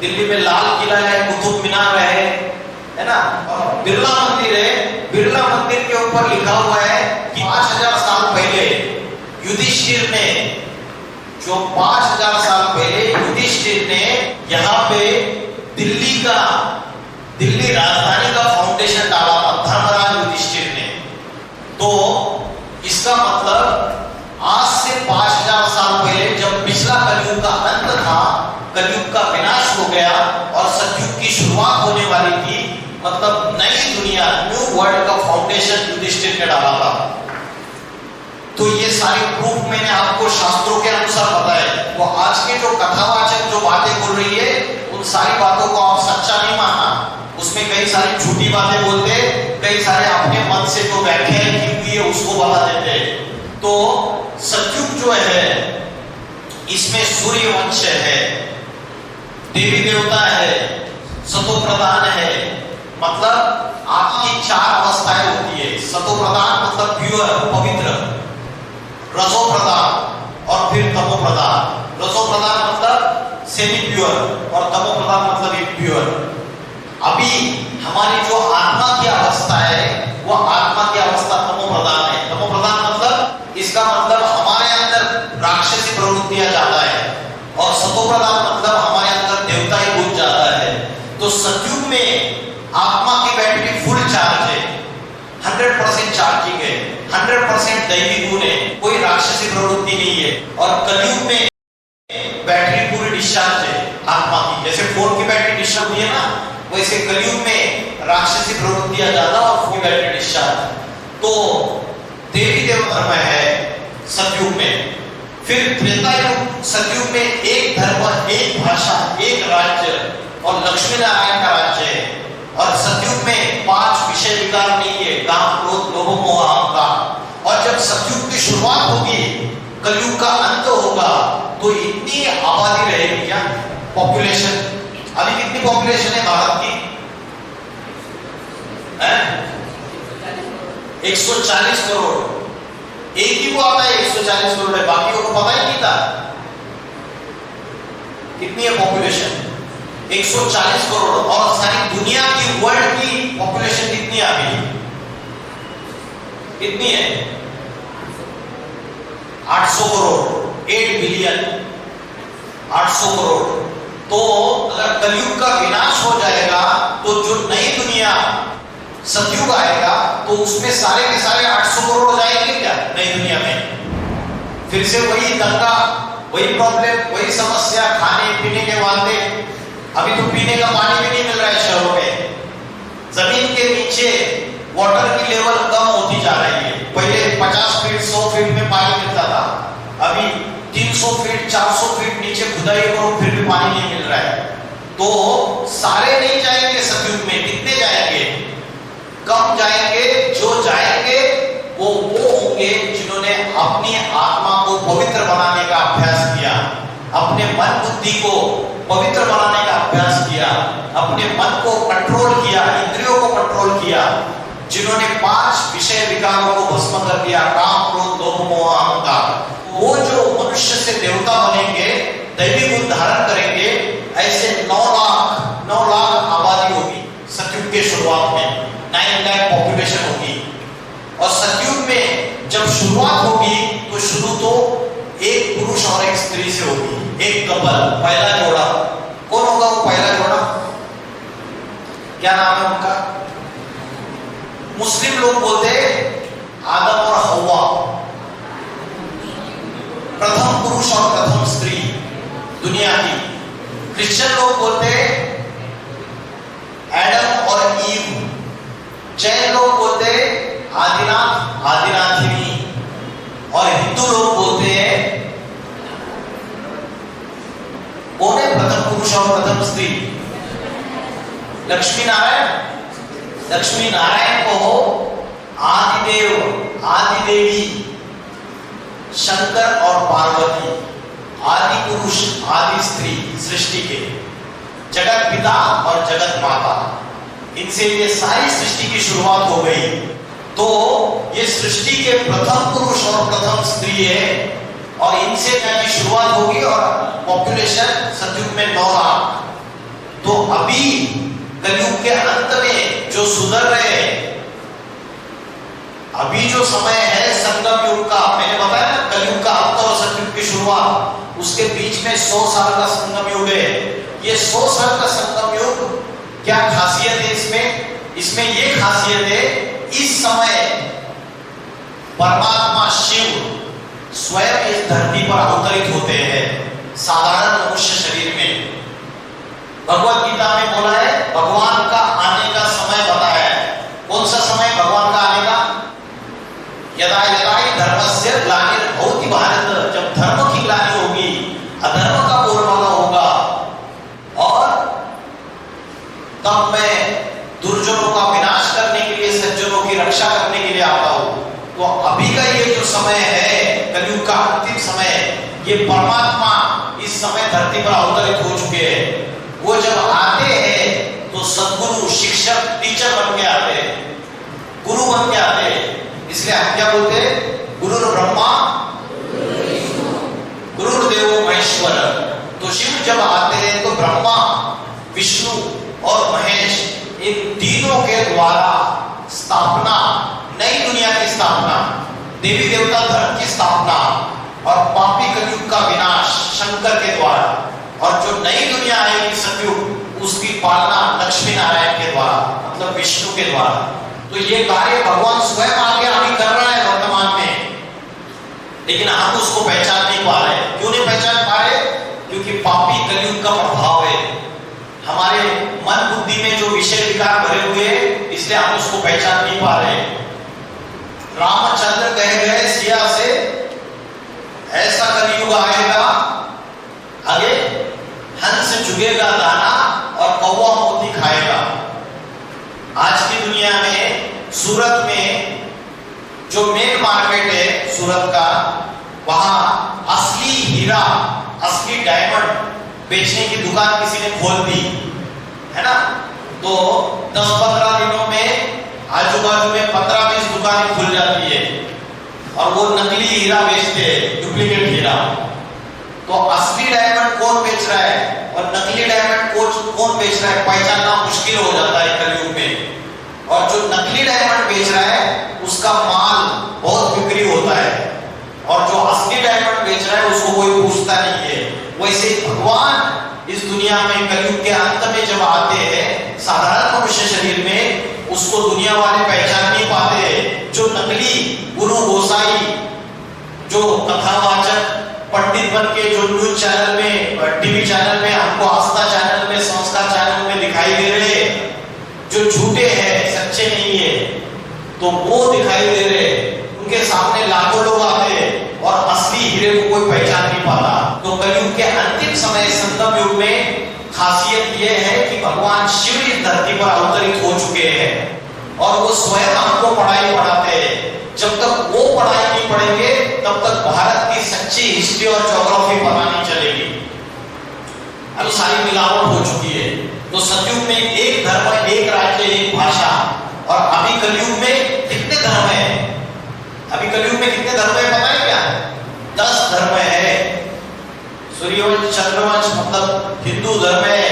दिल्ली में लाल किला है, कुतुब मीनार है ना, और बिरला मंदिर है। बिरला मंदिर के ऊपर लिखा हुआ है कि 5000 साल पहले युधिष्ठिर ने, जो 5000 साल पहले युधिष्ठिर ने यहाँ पे दिल्ली राजधानी का फाउंडेशन डाला था, धर्मराज युधिष्ठिर ने। तो इसका मतलब आज से 5000 साल पहले जब पिछला कलयुग का अंत था, कलयुग का विनाश हो गया और सतयुग की शुरुआत होने वाली थी, मतलब नई दुनिया, न्यू वर्ल्ड का फाउंडेशन युधिष्ठिर ने डाला था। तो ये सारे प्रूफ मैंने आपको शास्त्रों के अनुसार बताया। वो आज के जो कथावाचक जो बातें बोल रही है, उन सारी बातों को आप सच्चा नहीं मानना। उसमें कई सारी झूठी बातें बोलते, कई सारे अपने मन से जो व्याख्या की हुई है उसको बता देते हैं। तो सतयुग जो है, इसमें सूर्य वंश है, देवी देवता है, सतो प्रधान है, मतलब आपकी 4 अवस्थाएं होती है। सतो प्रधान मतलब प्योर, पवित्र, रजो प्रधान और फिर तमो प्रधान। रजो प्रधान मतलब सेमी प्योर और तमो प्रधान मतलब इम्प्योर। अभी हमारी जो आत्मा की अवस्था है, वो आत्मा की अवस्था तमो प्रधान है। तमो प्रधान मतलब, इसका मतलब हमारे अंदर राक्षसी प्रवृत्तियां ज्यादा है, और सतो प्रधान मतलब हमारे अंदर देवता ही गुण ज्यादा है। तो सतयुग में आत्मा की बैटरी फुल चार्ज है, 100% चार्जिंग है, 100% दैवी गुण है, कोई राक्षसी प्रवृत्ति नहीं है। और कलयुग में बैटरी पूरी डिस्चार्ज है आत्मा की। जैसे फोन की बैटरी डिस्चार्ज होती है ना, वैसे कलयुग में राक्षसी प्रवृत्तियां ज्यादा और फुल बैटरी डिस्चार्ज। तो देवी देव धर्म है सतयुग में। फिर त्रेता युग, सतयुग में एक धर्म, एक भाषा, एक राज्य और लक्ष्मी नारायण का राज्य है। और सतयुग में 5 विषय विकार नहीं है, काम, क्रोध, लोभ, मोह, अहंकार। और जब सतयुग की शुरुआत होगी, कलयुग का अंत होगा, तो इतनी आबादी रहेगी, क्या पॉपुलेशन, अभी कितनी पॉपुलेशन है भारत की? 140 करोड़। एक ही को आता है 140 करोड़ है, बाकी को पता ही नहीं था कितनी है पॉपुलेशन। 140 करोड़। और सारी दुनिया की, वर्ल्ड की पॉपुलेशन कितनी है अभी? कितनी है? 800 करोड़, 8 बिलियन, 800 करोड़। तो अगर कलयुग का विनाश हो जाएगा, तो जो नई दुनिया सतयुग आएगा, तो उसमें सारे के सारे 800 करोड़ हो जाएंगे क्या नई दुनिया में? फिर से वही दंगा, वही प्रॉब्लम, वही समस्या, खाने पीने के वादे। अभी तो पीने का पानी भी नहीं मिल रहा है शहरों में। जमीन के नीचे वाटर की लेवल कम होती जा रही है। पहले 50 फीट 100 फीट में पानी मिलता था, अभी 300 फीट 400 फीट नीचे खुदाई करो फिर भी पानी नहीं मिल रहा है। तो सारे नहीं जाएंगे सतयुग में, कितने जाएंगे? कम जाएंगे। जो जाएंगे वो होंगे जिन्होंने अपनी आत्मा को पवित्र बनाने का अभ्यास किया, अपने मन बुद्धि को पवित्र बनाने का अभ्यास किया, अपने मन को कंट्रोल किया, इंद्रियों को कंट्रोल किया, जिन्होंने 5 विषय विकारों को भस्म कर दिया, काम, क्रोध, लोभ, मोह, अहंकार। वो जो मनुष्य से देवता बनेंगे, दैवी गुण धारण करेंगे, ऐसे 9 लाख आबादी होगी सतयुग के शुरुआत में। 9 लाख पॉपुलेशन होगी। और सतयुग में जब शुरुआत होगी, तो शुरू तो एक पुरुष और एक स्त्री से होगी, एक कपल, पहला जोड़ा। कौन होगा वो पहला जोड़ा? क्या नाम है उनका? मुस्लिम लोग बोलते हैं आदम और हव्वा, प्रथम पुरुष और प्रथम स्त्री दुनिया की। क्रिश्चियन लोग बोलते हैं एडम और ईव। जैन लोग बोलते हैं आदिनाथ, आदिनाथिनी। और हिंदू लोग बोलते हैं कौन है प्रथम पुरुष और प्रथम स्त्री? लक्ष्मी नारायण। लक्ष्मी नारायण को आदिदेव, आदिदेवी, शंकर और पार्वती, आदि पुरुष, आदि स्त्री, सृष्टि के जगत पिता और जगत माता, इनसे ये सारी सृष्टि की शुरुआत हो गई। तो ये सृष्टि के प्रथम पुरुष और प्रथम स्त्री है, और इनसे की शुरुआत होगी। और पॉपुलेशन सतयुग में 9 लाख। तो अभी कलयुग के अंत में जो सुधर रहे हैं, अभी जो समय है संगम युग का, मैंने बताया ना कलयुग का अंत और सतयुग की शुरुआत, उसके बीच में 100 साल का संगम युग है। ये 100 साल का संगम युग, क्या खासियत है इसमें? इसमें ये खासियत है, इस समय परमात्मा शिव स्वयं इस धरती पर अवतरित होते हैं साधारण मनुष्य शरीर में। भगवत गीता में बोला है भगवान का आने का समय बताया है। कौन सा समय भगवान का आने का? यदा यदा हि धर्मस्य ग्लानिर्भवति भारत, जब धर्म की ग्लानि होगी, अधर्म का बोलबाला होगा, और तब मैं दुर्जनों का विनाश करने के लिए, सज्जनों की रक्षा करने के लिए आता हूं। तो अभी का ये जो समय है, कलयुग का अंतिम समय, ये परमात्मा इस समय धरती पर अवतरित हो चुके हैं। वो जब आते हैं तो सद्गुरु, शिक्षक, टीचर बन के आते हैं, गुरु बन के आते हैं। इसलिए हम क्या बोलते हैं? गुरुर् ब्रह्मा गुरुर्देवो महेश्वर। तो शिव जब आते हैं तो ब्रह्मा, विष्णु और महेश, इन तीनों के द्वारा स्थापना, नई दुनिया की स्थापना, देवी देवता धर्म की स्थापना और पापी कलयुग का विनाश शंकर के द्वारा, और जो नई दुनिया आएगी सतयुग, उसकी पालना लक्ष्मी नारायण के द्वारा, मतलब विष्णु के द्वारा। तो ये कार्य भगवान स्वयं आगे अभी कर रहा है वर्तमान में, लेकिन हम उसको पहचान नहीं पा रहे। क्यों नहीं पहचान पा रहे? क्योंकि पापी कलयुग का प्रभाव है हमारे मन बुद्धि में, जो विषय विकार भरे हुए, इसलिए हम उसको पहचान नहीं पा रहे। रामचंद्र कह गए सिया से, ऐसा कलयुग आएगा, आगे हंस चुगेगा दाना और कौवा मोती खाएगा। आज की दुनिया में सूरत में जो मेन मार्केट है सूरत का, वहां असली हीरा, असली डायमंड बेचने की दुकान किसी ने खोल दी है ना। तो 10-15 दिनों में आजू बाजू में 15-20 दुकानें खुल जाती है, और वो नकली हीरा बेचते हैं, डुप्लीकेट हीरा। तो असली डायमंड कौन बेच रहा है और नकली डायमंड कौन बेच रहा है, पहचानना मुश्किल हो जाता है कलयुग में। और जो नकली डायमंड बेच रहा है उसका माल बहुत बिक्री होता है, और जो असली डायमंड बेच रहा है उसको कोई पूछता नहीं है। वैसे भगवान इस दुनिया में कलयुग के अंत में जब आते हैं साधारण मनुष्य शरीर में, उसको दुनिया वाले पहचान नहीं पाते। जो नकली गुरु गोसाई, जो कथावाचक पंडित बन के जो न्यूज चैनल में, टीवी चैनल में, हमको आस्था चैनल में, संस्कार चैनल में दिखाई दे रहे, जो झूठे हैं, सच्चे नहीं है, तो वो दिखाई दे रहे, उनके सामने लाखों लोग आते हैं और असली हीरे को कोई पहचान नहीं पाता। तो कलयुग के अंतिम समय संगम युग में खासियत यह है कि भगवान शिव इस धरती पर अवतरित हो चुके हैं, और वो स्वयं हमको पढ़ाई पढ़ाते हैं। जब तक वो पढ़ाई नहीं पढ़ेंगे तब तक भारत की सच्ची हिस्ट्री और ज्योग्राफी पता नहीं चलेगी। अभी सारी मिलावट हो चुकी है। तो सतयुग में एक धर्म, एक राज्य, एक भाषा, और अभी कलयुग में कितने धर्म है? अभी कलयुग में कितने धर्म है पता है क्या? 10 धर्म है। सूर्यवंश, चंद्रवंश मतलब हिंदू धर्म है,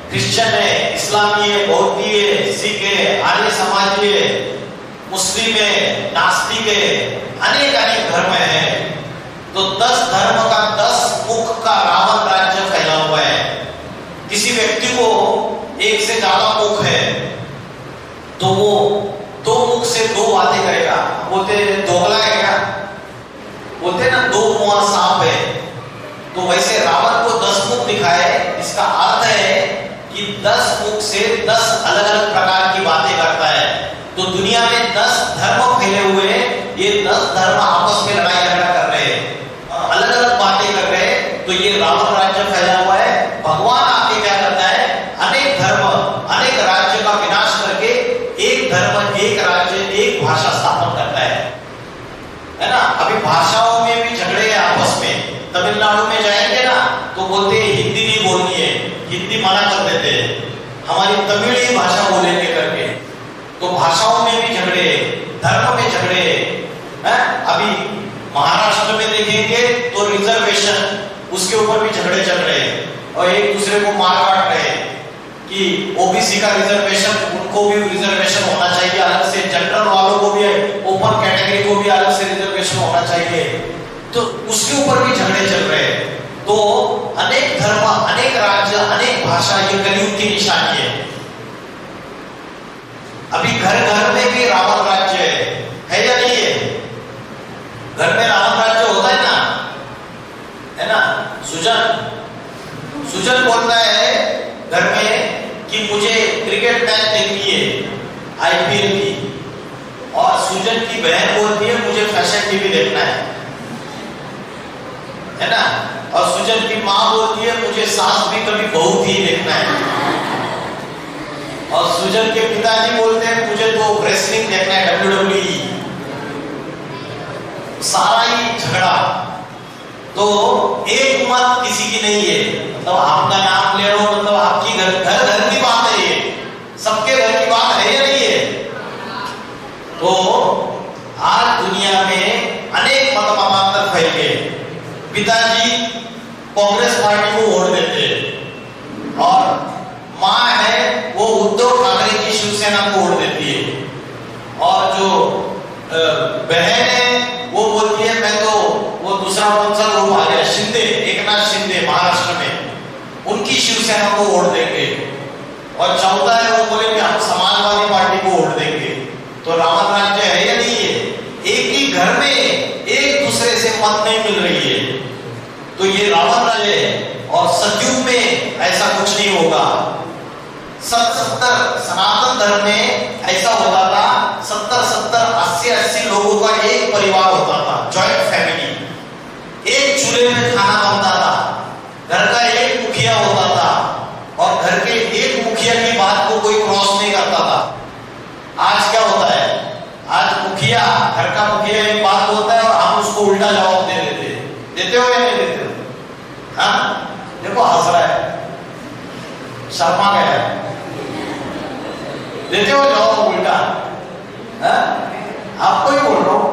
क्रिश्चियन है, इस्लामी है, बौद्धी है, सिख है, आर्य समाजी है, मुस्लिम है, नास्तिक है, अनेक अनेक धर्म है। तो 10 धर्म का 10 मुख का रावण राज्य फैला हुआ है। किसी व्यक्ति को एक से ज्यादा मुख है तो वो 2 मुख से 2 बातें करेगा। बोलते दोगला है क्या? बोलते ना 2 मुंहा सांप है। तो वैसे रावण को 10 मुख दिखाए, इसका अर्थ है कि 10 मुख से 10 अलग अलग प्रकार की बातें करता है। तो दुनिया में 10 धर्म फैले हुए हैं, ये 10 धर्म आपस में लड़ाई झगड़ा कर रहे हैं, अलग अलग बातें कर रहे हैं। तो ये रावण राज्य फैला हुआ है। भगवान आके क्या करता है? अनेक धर्म, अनेक राज्य का विनाश करके एक धर्म, एक राज्य, एक भाषा स्थापन करता है ना। अभी भाषाओं में भी झगड़े हैं आपस में। तमिलनाडु में जाएंगे ना तो बोलते हैं हिंदी नहीं बोलनी है, हिंदी मना कर देते हैं, हमारी तमिल ही भाषा बोलेंगे करके। तो भाषाओं में भी झगड़े, धर्म में झगड़े हैं। अभी महाराष्ट्र में देखेंगे तो रिजर्वेशन, उसके ऊपर भी झगड़े चल रहे हैं और एक दूसरे को मार काट रहे हैं कि ओबीसी का रिजर्वेशन, उनको भी रिजर्वेशन होना चाहिए अलग से, जनरल वालों को भी, ओपन कैटेगरी को भी अलग से रिजर्वेशन होना चाहिए, तो उसके ऊपर भी झगड़े चल रहे हैं। तो अनेक धर्म, अनेक राज्य, अनेक भाषा, ये कलयुग की निशानी है। अभी घर घर में भी रावण राज्य है या नहीं है? घर में रावण राज्य होता है ना? सुजन बोलता है घर में कि मुझे क्रिकेट मैच देखनी है आईपीएल की, और सुजन की बहन बोलती है मुझे फैशन टीवी देखना है ना? और सुजन की माँ बोलती है मुझे सास भी कभी बहू थी देखना है, और सुजन के पिताजी बोलते हैं मुझे तो रेसलिंग देखना है, WWE। सारा ही झगड़ा। तो एक मत किसी की नहीं है, मतलब आपका नाम ले लो, मतलब आपकी घर घर की बात है, ये सबके घर की बात है या नहीं है? तो आज दुनिया में अनेक मत मतांतर फैल गए। पिताजी कांग्रेस पार्टी को वोट देते हैं, और माँ है वो उद्धव ठाकरे की शिवसेना को वोट देती है, और जो बहन है वो बोलती है मैं तो वो दूसरा कौन सा ग्रुप आ गया, शिंदे, एकनाथ शिंदे महाराष्ट्र में, उनकी शिवसेना को वोट देंगे, और चौथा है वो बोले कि हम समाजवादी पार्टी को वोट देंगे। तो रावण राज्य है या नहीं है? एक ही घर में एक दूसरे से मत नहीं मिल रही है, तो ये रावण राज्य है। और सतयुग में ऐसा कुछ नहीं होगा। 70 सनातन धर्म में ऐसा होता था, 70 80 लोगों का एक परिवार होता था, जॉइंट फैमिली, एक चूल्हे में खाना बनता था, घर का एक मुखिया होता था, और घर के एक मुखिया की बात को कोई क्रॉस नहीं करता था। आज क्या होता है? आज मुखिया, घर का मुखिया एक बात बोलता है और हम उसको उल्टा जवाब दे देते हो या नहीं देते हो? हाँ, देखो हंस रहा है, शर्मा गया है, देते हो जवाब उल्टा? आपको ही बोल रहा हूं,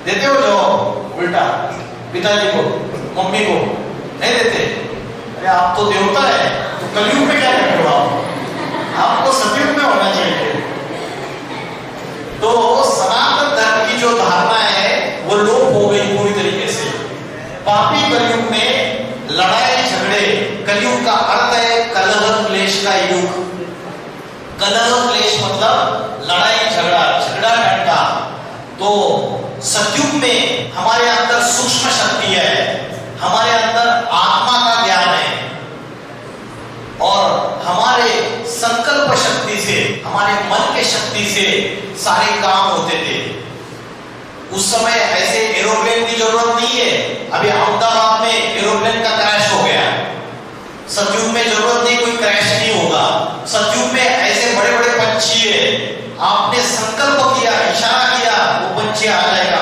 देते हो जवाब उल्टा पिताजी को, मम्मी को नहीं देते? अरे आप तो देवता है, तो कलयुग में क्या करते हो आप? आपको सतयुग में होना चाहिए। तो सनातन धर्म की जो धारणा है वो लोप हो गई पूरी तरीके से। पापी कलयुग में लड़ाई झगड़े, कलयुग का अर्थ है कलह क्लेश का युग। कलह क्लेश मतलब लड़ाई झगड़ा, झगड़ा डंडा। तो सतयुग में हमारे अंदर सूक्ष्म शक्ति है, हमारे अंदर आत्मा का ज्ञान है, और हमारे संकल्प शक्ति से, हमारे मन के शक्ति से सारे काम होते थे। उस समय ऐसे एरोप्लेन की जरूरत नहीं है। अभी अहमदाबाद में एरोप्लेन का क्रैश हो गया, सतयुग में जरूरत नहीं, कोई क्रैश नहीं होगा। सतयुग में ऐसे बड़े बड़े पंछी है, आपने संकल्प किया, इशारा किया, वो पंछी आ जाएगा,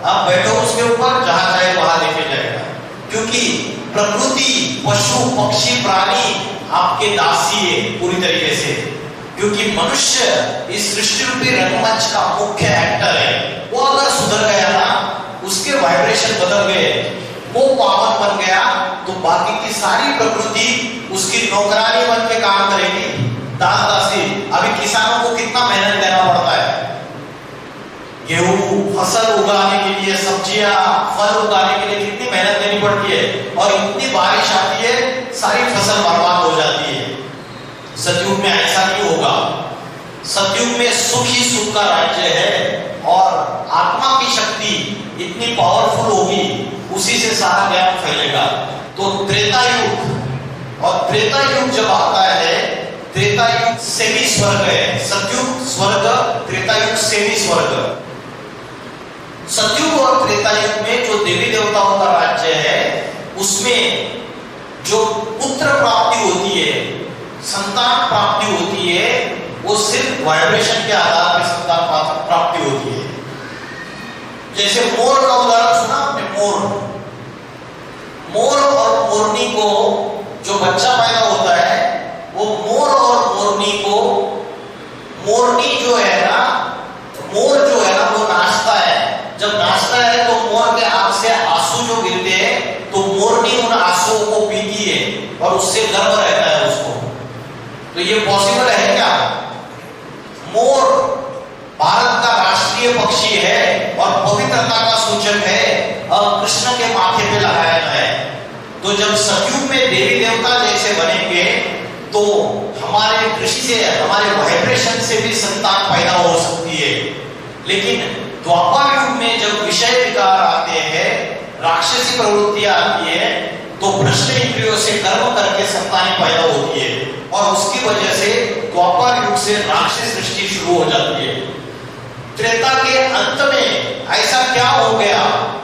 आप बैठो उसके ऊपर, जहां चाहे वहां लेके जाएगा। क्योंकि प्रकृति, पशु पक्षी प्राणी आपके दासी है पूरी तरीके से। क्योंकि मनुष्य इस सृष्टि रूपी रंगमंच का मुख्य एक्टर है। वो अगर सुधर गया ना, उसके वाइब्रेशन बदल गए, वो पावन बन गया, तो बाकी की सारी प्रकृति उसकी नौकरानी बन के काम करेगी, दास दासी। अभी किसानों को कितना मेहनत करना पड़ता है, गेहूं फसल उगाने के लिए, सब्जियां फल उगाने के लिए कितनी मेहनत देनी पड़ती है, और इतनी बारिश आती है सारी फसल बर्बाद हो जाती है। सतयुग में ऐसा नहीं होगा। सतयुग में सुख ही सुख का राज्य है, और आत्मा की शक्ति इतनी पावरफुल होगी, उसी से सारा ज्ञान फैलेगा। तो त्रेता युग, और त्रेता युग जब आता है, त्रेता युग से भी स्वर्ग है। सतयुग स्वर्ग, त्रेता युग से भी स्वर्ग। सतयुग और त्रेता युग में जो देवी देवताओं का राज्य है, उसमें जो पुत्र प्राप्ति होती है, संतान प्राप्ति होती है, वो सिर्फ वाइब्रेशन के आधार पर संतान प्राप्ति होती है। जैसे मोर का उदाहरण सुना आपने, मोर और मोरनी को जो बच्चा पैदा होता है, वो मोर और मोरनी को, मोरनी जो है ना, मोर जो है ना वो नाचता है। जब नाचता है तो मोर के आंख से आंसू जो गिरते हैं, तो मोरनी उन आंसुओं को पीती है और उससे गर्व रहता है तो ये पॉसिबल है क्या? मोर भारत का राष्ट्रीय पक्षी है और पवित्रता का सूचक है और कृष्ण के माथे पे लगाया है। तो जब सतयुग में देवी देवता जैसे बनेंगे तो हमारे दृष्टि से, हमारे वाइब्रेशन से भी संतान पैदा हो सकती है। लेकिन द्वापर युग में जब विषय विकार आते हैं, राक्षसी प्रवृत्तियां आती है, तो भ्रष्ट इंद्रियों से कर्म करके संतान पैदा होती है और उसकी वजह से द्वापर युग से राक्षस सृष्टि शुरू हो जाती है। त्रेता के अंत में ऐसा क्या हो गया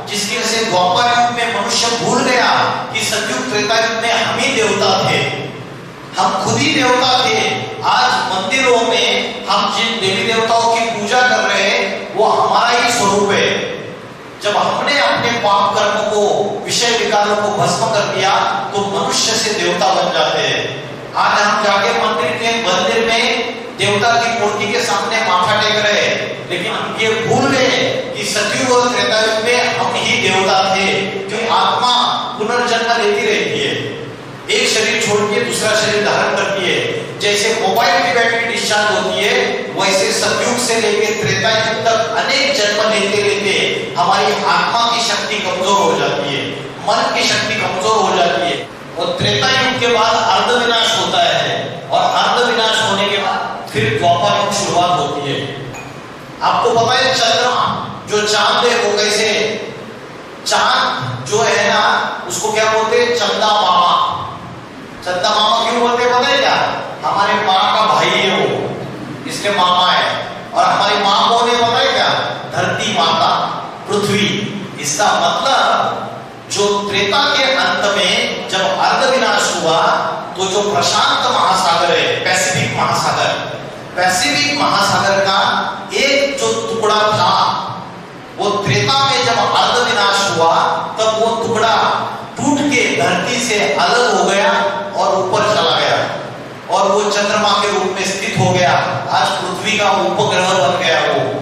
जिसकी वजह से द्वापर युग में मनुष्य भूल गया कि सतयुग त्रेता युग में हम ही देवता थे, हम खुद ही देवता थे। आज मंदिरों में हम जिन देवी देवताओं की पूजा कर रहे हैं वो हमारा ही स्वरूप है। जब हमने अपने पाप कर्म को, विषय विकारों को भस्म कर दिया तो मनुष्य से देवता बन जाते हैं। आज हम जाके मंदिर में देवता की मूर्ति के सामने माथा टेक रहे हैं, लेकिन हम ये भूल गए कि सतयुग और त्रेता युग में हम ही देवता थे। क्योंकि आत्मा पुनर्जन्म लेती रहती है, एक शरीर छोड़ के दूसरा शरीर धारण करती है। जैसे मोबाइल की बैटरी डिस्चार्ज होती है, वैसे सतयुग से लेकर त्रेता युग तक अनेक जन्म लेते लेते हमारी आत्मा की शक्ति कमजोर हो जाती है, मन की शक्ति कमजोर हो जाती है। और त्रेता युग के बाद अर्ध विनाश होता है और अर्ध विनाश होने के बाद फिर द्वापर युग शुरुआत होती है। आपको पता है चंद्रमा जो चांद है वो कैसे, चांद जो है ना उसको क्या बोलते हैं? चंदा मामा। चंदा मामा क्यों बोलते हैं पता है क्या? हमारे माँ का भाई है वो, इसलिए मामा है। और हमारी माँ कौन है पता है क्या? धरती माता, पृथ्वी। इसका मतलब जो त्रेता के अंत में जब अर्ध विनाश हुआ तो जो प्रशांत महासागर है, पैसिफिक महासागर, पैसिफिक महासागर का एक जो टुकड़ा था वो त्रेता में जब अर्ध विनाश हुआ तब वो टुकड़ा टूट के धरती से अलग हो गया और ऊपर चला गया और वो चंद्रमा के रूप में स्थित हो गया। आज पृथ्वी का उपग्रह बन गया वो।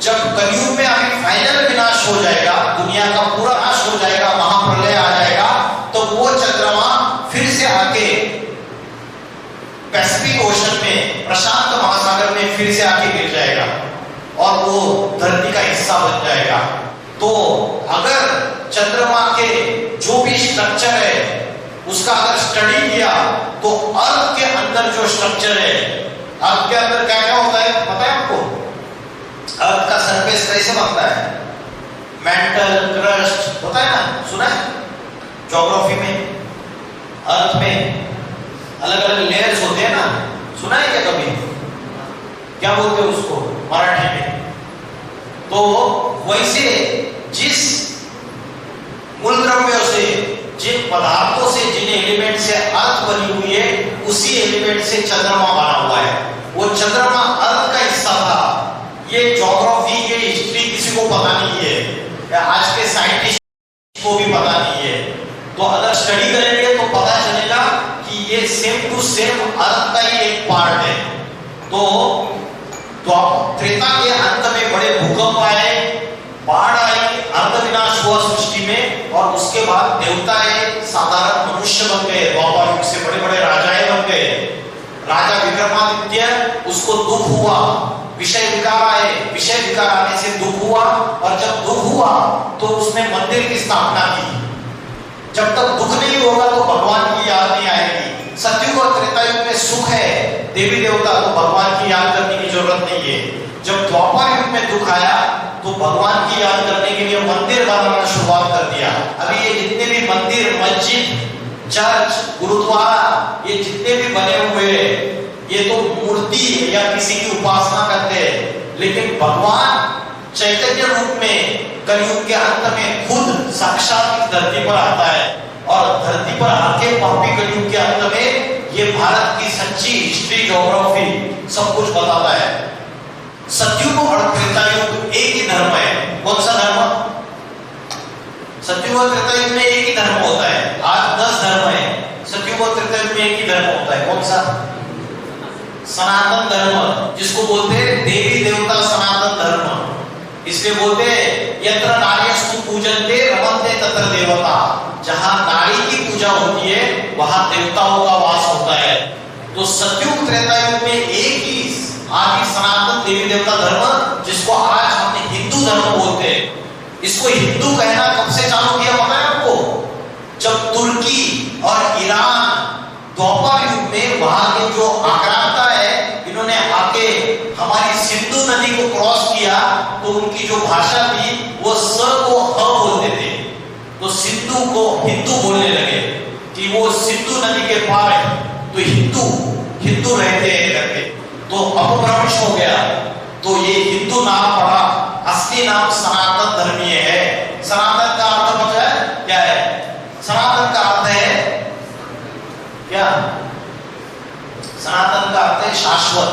जब कलयुग में अभी फाइनल विनाश हो जाएगा, दुनिया का पूरा नाश हो जाएगा, महाप्रलय आ जाएगा, तो वो चंद्रमा फिर से आके पैसिफिक ओशन में, प्रशांत महासागर में फिर से आके गिर जाएगा और वो धरती का हिस्सा बन जाएगा। तो अगर चंद्रमा के जो भी स्ट्रक्चर है उसका अगर स्टडी किया तो अर्थ के अंदर जो स्ट्रक्चर है, अर्थ के अंदर क्या क्या होता है पता है आपको? अर्थ का सरफेस कैसे बनता है? मेंटल क्रस्ट होता है ना, सुना है ज्योग्राफी में? अर्थ में अलग अलग लेयर्स होते हैं ना, सुना है क्या कभी? क्या बोलते हैं उसको मराठी में? तो वैसे जिस मूल द्रव्यों से, जिन पदार्थों से, जिन एलिमेंट से अर्थ बनी हुई है, उसी एलिमेंट से चंद्रमा बना हुआ है। वो चंद्रमा अर्थ का हिस्सा था। ये ज्योग्राफी, ये हिस्ट्री किसी को पता नहीं है, या आज के साइंटिस्ट को भी पता नहीं है। तो अगर स्टडी करेंगे तो पता चलेगा कि ये सेम टू सेम अर्थ का ही एक पार्ट है। तो त्रेता के अंत में बड़े भूकंप आए, बाढ़ आई, अर्ध विनाश हुआ सृष्टि में, और उसके बाद देवताएं साधारण मनुष्य बन गए। द्वापर युग से बड़े बड़े राजाएं बन गए। राजा विक्रमादित्य, उसको दुख हुआ, विषय विकार आए, विषय विकार आने से दुख हुआ, और जब दुख हुआ तो उसने मंदिर की स्थापना की। जब तक दुख नहीं होगा तो भगवान की याद नहीं आएगी। सतयुग और त्रेता युग में सुख है, देवी देवता, तो भगवान की याद करने की जरूरत नहीं है। जब द्वापर युग में दुख आया तो भगवान की याद करने के लिए मंदिर बनाना शुरुआत कर दिया। अभी ये जितने भी मंदिर, मस्जिद, चर्च, गुरुद्वारा, ये जितने भी बने हुए हैं, ये तो मूर्ति या किसी की उपासना करते हैं, लेकिन भगवान चैतन्य रूप में कलयुग के अंत में खुद साक्षात धरती पर आता है, और धरती पर आके पापी कलयुग के अंत में ये भारत की सच्ची हिस्ट्री, ज्योग्राफी सब कुछ बताता है। सतयुग और त्रेता युग एक ही धर्म है। कौन सा धर्म? सतयुग और त्रेता युग में एक ही धर्म होता है। आज 10 धर्म है, सतयुग और त्रेता युग में एक ही धर्म होता है। कौन सा? सनातन धर्म, जिसको बोलते हैं देवी देवता सनातन धर्म। इसलिए बोलते हैं यत्र नार्यस्तु पूजन्ते रमन्ते तत्र देवता। जहां नारी की पूजा होती है वहां देवताओं का वास होता है। तो सतयुग त्रेता युग में एक ही आज ही सनातन देवी देवता धर्म, जिसको आज हमने हिंदू धर्म बोलते हैं, इसको हिंदू कहना कब से चालू किया पता है आपको? जब तुर्की और ईरान द्वापर युग में वहां के जो आक्रांता है, इन्होंने आके हमारी सिंधु नदी को क्रॉस किया, तो उनकी जो भाषा थी वो स को ह बोलते थे, तो सिंधु को हिंदू बोलने लगे कि वो सिंधु नदी के पार है, तो हिंदू रहते हैं करके, तो अपभ्रंश हो गया, तो ये हिंदू नाम पड़ा, असली नाम सनातन धर्मीय है। सनातन का अर्थ पता है क्या है? सनातन का अर्थ है क्या? सनातन का अर्थ है शाश्वत,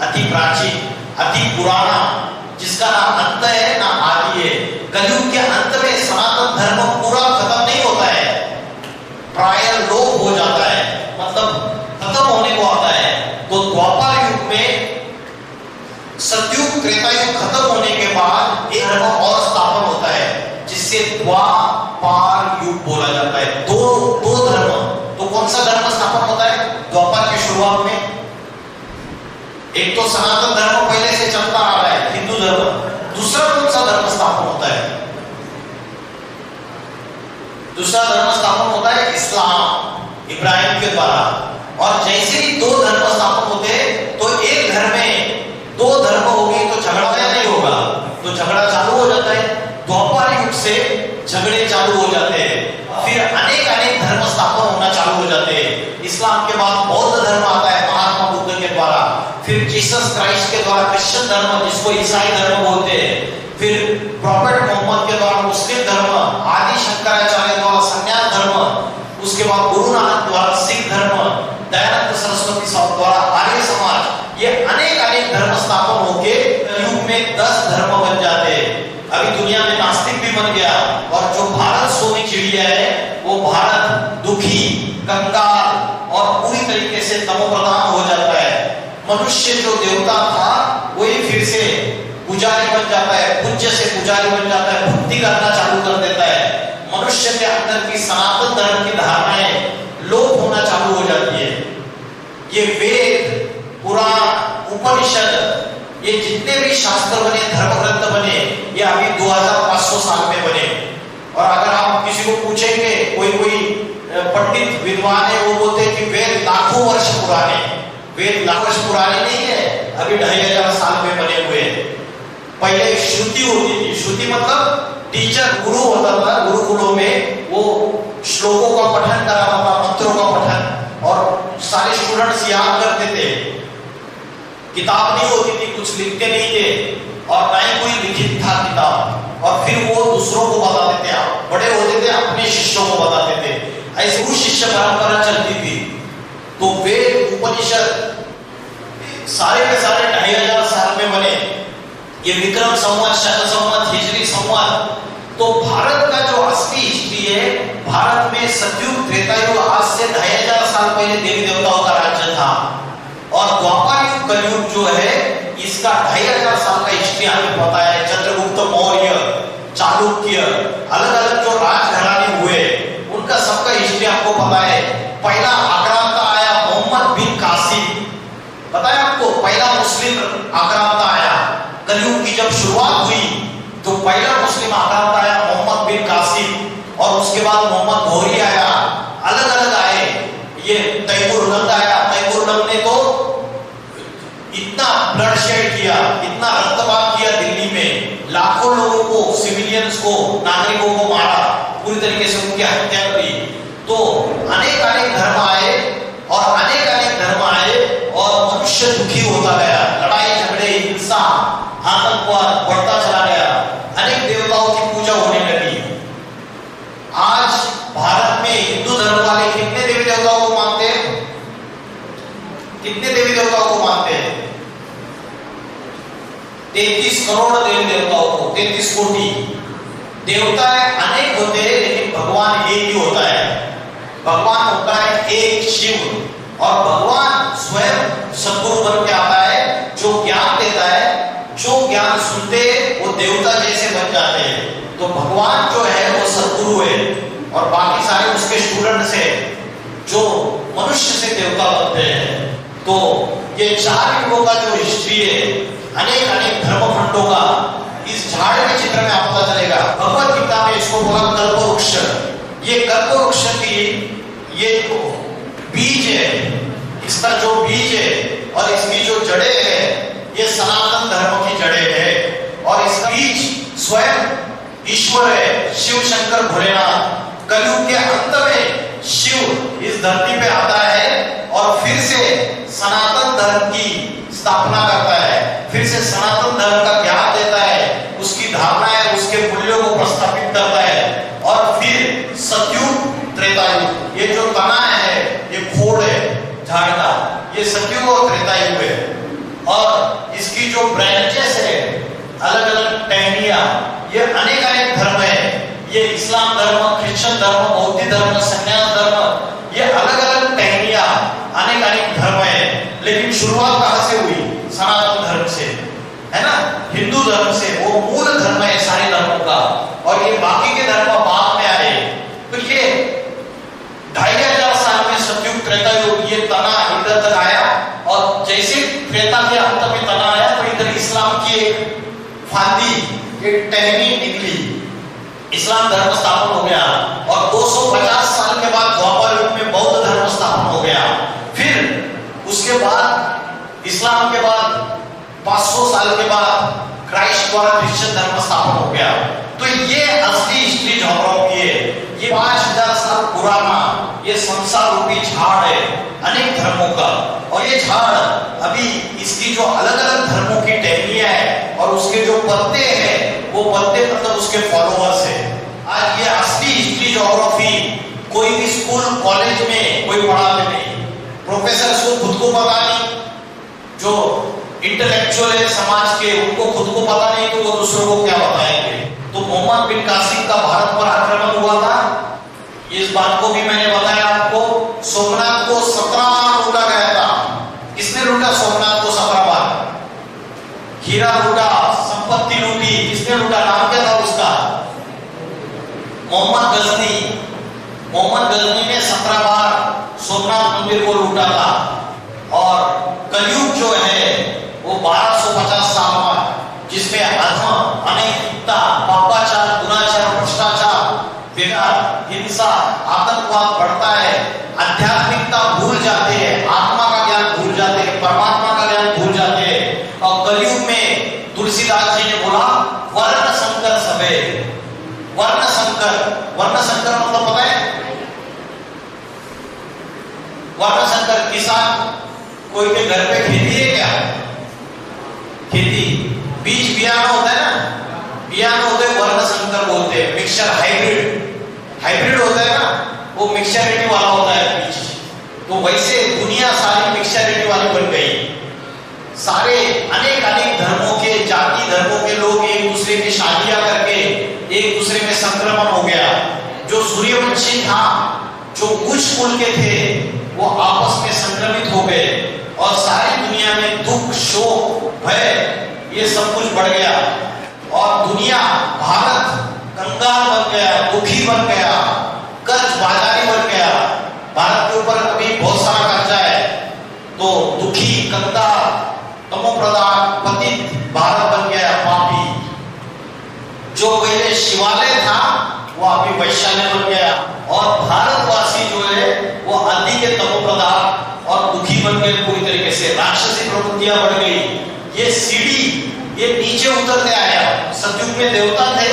अति प्राचीन, अति पुराना, जिसका ना अंत है ना आदि है। कलयुग के अंत में सनातन धर्म पूरा खत्म नहीं होता है, प्राय लोप हो जाता है, मतलब खत्म होने को आता है। तो द्वापर युग में सतयुग त्रेता युग खत्म होने के बाद एक धर्म और स्थापन होता है, जिससे द्वापर युग बोला जाता है। दो धर्म। तो कौन सा धर्म स्थापन होता है द्वापर की शुरुआत में? एक तो सनातन धर्म पहले से चलता आ रहा है, हिंदू धर्म। दूसरा कौन सा धर्म स्थापन होता है? दूसरा धर्म स्थापन होता है इस्लाम, इब्राहिम के द्वारा। और जैसे ही दो धर्म स्थापन होते हैं, तो एक घर में दो धर्म होगी तो झगड़ा नहीं होगा, तो झगड़ा चालू हो जाता है। द्वापर युग से झगड़े चालू हो जाते हैं, फिर अनेक धर्म स्थापन होना चालू हो जाते हैं। इस्लाम के बाद बौद्ध धर्म आता है महात्मा बुद्ध के द्वारा, फिर जीसस क्राइस्ट के द्वारा क्रिश्चियन धर्म, जिसको ईसाई धर्म बोलते हैं, फिर प्रॉफेट मोहम्मद के द्वारा मुस्लिम धर्म, आदि शंकराचार्य द्वारा संन्यास धर्म, उसके बाद गुरु नानक द्वारा सिख धर्म, दयानंद सरस्वती द्वारा आर्य समाज, ये अनेक धर्म स्थापन होके युग में 10 धर्म बन जाते हैं। अभी दुनिया में नास्तिक भी बन गया, और जो भारत सोनी चिड़िया है, वो भारत दुखी, कंगाल और पूरी तरीके से तमोप्रधान हो जाता है। मनुष्य जो देवता था वही फिर से पुजारी बन जाता है, पूज्य से पुजारी बन जाता है, भक्ति करना चालू कर देता है। मनुष्य के अंदर की सनातन धर्म की धारणाएं लोप होना चालू हो जाती है। ये वेद, पुराण, उपनिषद, ये जितने भी शास्त्र बने, धर्म ग्रंथ बने, ये अभी 2500 साल में बने। और अगर आप किसी को पूछेंगे, कोई पंडित विद्वान है, वो बोलते हैं कि वेद लाखों वर्ष पुराने। वेद लाखों वर्ष पुराने नहीं है, अभी 2500 साल में बने हुए हैं। पहले श्रुति होती थी, श्रुति मतलब टीचर, गुरु होता था, गुरुकुलों में वो श्लोकों का पठन कराता था, मंत्रों का पठन, और सारे स्टूडेंट्स याद करते थे। किताब नहीं होती थी, कुछ लिखते नहीं थे, और ना ही कोई लिखित था किताब, और फिर वो दूसरों को बताते थे, बड़े होते थे अपने शिष्यों को बताते थे, ऐसे गुरु शिष्य परंपरा चलती थी। तो वेद, उपनिषद सारे के सारे 2500 साल में बने। ये विक्रम संवत, शक संवत, हिजरी संवत। तो भारत का जो असली हिस्ट्री है, भारत में सतयुग त्रेता युग, आज से 2500 साल पहले देवी देवताओं का राज्य था, और द्वापर युग कलयुग जो है, इसका 2500 साल का हिस्ट्री हमें पता है। चंद्रगुप्त मौर्य, चालुक्य, अलग अलग जो राजघराने हुए, उनका सबका हिस्ट्री आपको पता है। पहला आक्रांता आया मोहम्मद बिन कासिम, पता है आपको? पहला मुस्लिम आक्रांता आया कलयुग की जब शुरुआत हुई, तो पहला मुस्लिम आक्रांता आया मोहम्मद बिन कासिम, और उसके बाद मोहम्मद घोरी आया, अलग अलग आए। ये तैमूर लंग आया, तैमूर लंग ने तो इतना ब्लड शेड किया, इतना रक्तपात किया दिल्ली में, लाखों लोगों को, सिविलियंस को, नागरिकों को मारा, पूरी तरीके से उनकी हत्या करी। तो अनेक धर्म आए, और अनेक धर्म आए, और मनुष्य दुखी होता गया, लड़ाई झगड़े, हिंसा, आतंकवाद बढ़ता चला गया, अनेक देवताओं की पूजा होने लगी। आज भारत में हिंदू धर्म वाले कितने देवी देवताओं को मानते हैं? कितने देवी देवताओं को मानते हैं? 33 करोड़ देवी देवताओं को, 33 कोटि। देवता अनेक होते हैं, लेकिन भगवान एक ही होता है। भगवान होता है एक शिव, और भगवान स्वयं सद्गुरु बन के आता है, जो ज्ञान देता है। जो ज्ञान सुनते वो देवता जैसे बन जाते हैं। तो भगवान जो है वो सद्गुरु है, और बाकी सारे उसके स्टूडेंट्स हैं, जो मनुष्य से देवता बनते हैं। तो ये 4 युगों का जो हिस्ट्री है, अनेक अनेक धर्मखंडों का, इस झाड़ के चित्र में आपको पता चलेगा। भगवत गीता में इसको बोला कल्प वृक्ष। ये कल्प वृक्ष की ये जो बीज है, इसका जो बीज है और इसकी जो जड़ें है, ये सनातन धर्म की जड़ें है। और इसका बीज स्वयं ईश्वर है, शिव शंकर भोलेनाथ। कलयुग के अंत में शिव इस धरती पे आता है और फिर से सनातन धर्म की स्थापना करता है, फिर से सनातन धर्म का ज्ञान देता है, उसकी धारणाएं, उसके मूल्यों को प्रस्थापित करता है। और फिर सतयुग त्रेता युग, ये जो तना है, ये खोड़ है झाड़ का, ये सतयुग और त्रेता युग है। और इसकी जो ब्रांचेस है, अलग अलग टहनियां, ये अनेक अनेक धर्म है। ये इस्लाम धर्म, क्रिश्चियन धर्म, बौद्ध धर्म, संन्यास धर्म, ये अलग अलग टहनियां, अनेक अनेक धर्म है। लेकिन शुरुआत कहां से हुई? सनातन धर्म से, है ना, हिंदू धर्म से। वो मूल धर्म है सारे धर्मों का, और ये बाकी के धर्म बाद में आए। तो ये 2500 साल में सतयुग त्रेता युग, ये तना इधर तक आया। और जैसे त्रेता के अंत में तना आया, तो इधर इस्लाम की एक फांदी, एक टहनी निकली, इस्लाम धर्म स्थापन हो गया। और 250 साल के बाद द्वापर युग में बौद्ध धर्म स्थापन हो गया। फिर उसके बाद इस्लाम के बाद 500 साल के बाद क्राइस्ट द्वारा क्रिश्चियन धर्म स्थापन हो गया। तो ये असली हिस्ट्री ज्योग्राफी है। ये 5000 साल पुराना ये संसार रूपी झाड़ है अनेक धर्मों का। और ये झाड़ अभी इसकी जो अलग अलग धर्मों की टहनियां है और उसके जो पत्ते हैं, वो पत्ते मतलब उसके फॉलोअर्स है। आज ये असली हिस्ट्री ज्योग्राफी कोई भी स्कूल कॉलेज में कोई पढ़ाते नहीं, प्रोफेसर को खुद को पता नहीं, जो इंटेलेक्चुअल है समाज के, उनको खुद को पता नहीं, तो वो दूसरों को क्या बताएंगे। तो मोहम्मद बिन कासिम का भारत पर आक्रमण हुआ था, इस बात को भी मैंने बताया आपको। सोमनाथ को 17 बार लूटा गया था। किसने लूटा सोमनाथ को 17 बार? हीरा लूटा, संपत्ति लूटी, किसने लूटा? नाम क्या था उसका? मोहम्मद गजनी। मोहम्मद गजनी ने 17 बार सोमनाथ मंदिर को लूटा था। और कलयुग जो है वो 1250 साल में, जिसमें अधर्म, अनैतिकता, पापाचार, दुराचार, भ्रष्टाचार, विकार, हिंसा, आतंकवाद बढ़ता है, आध्यात्मिकता भूल जाते हैं, आत्मा का ज्ञान भूल जाते हैं, परमात्मा का ज्ञान भूल जाते हैं। और कलयुग में तुलसीदास जी ने बोला वर्ण संकर सबे। वर्ण संकर, वर्ण संकर मतलब पता है? वर्ण संकर किसान, कोई के घर पे खेती है क्या? खेती, बीज बियाना होता है ना, बियाना होते हैं, वर्ण संकर बोलते हैं। मिक्सचर हाइब्रिड, हाइब्रिड होता है ना, वो मिक्सचरिटी वाला होता है बीज। तो वैसे दुनिया सारी मिक्सचरिटी वाली बन गई। सारे अनेक अनेक धर्मों के, जाति धर्मों के लोग एक दूसरे की शादियां करके एक दूसरे में संक्रमण हो गया। जो सूर्यवंशी था, जो कुछ कुल के थे, वो आपस में संक्रमित हो गए और सारी दुनिया में दुख, शोक, भय, ये सब कुछ बढ़ गया। और दुनिया, भारत कंगाल बन गया, दुखी बन गया, कर्ज बाजारी बन गया। भारत के ऊपर अभी बहुत सारा कर्जा है, तो दुखी, कंगाल, तमोप्रधान, पतित भारत बन गया, पापी। जो पहले शिवालय था वो अभी वैश्यालय बन गया। और भारतवासी जो है वो अधिक तमोप्रधान और दुखी बन गए। पूरी तरीके से राक्षसी प्रवृत्तियां बढ़ गई। ये सीढ़ी ये नीचे उतरते आया। सतयुग में देवता थे,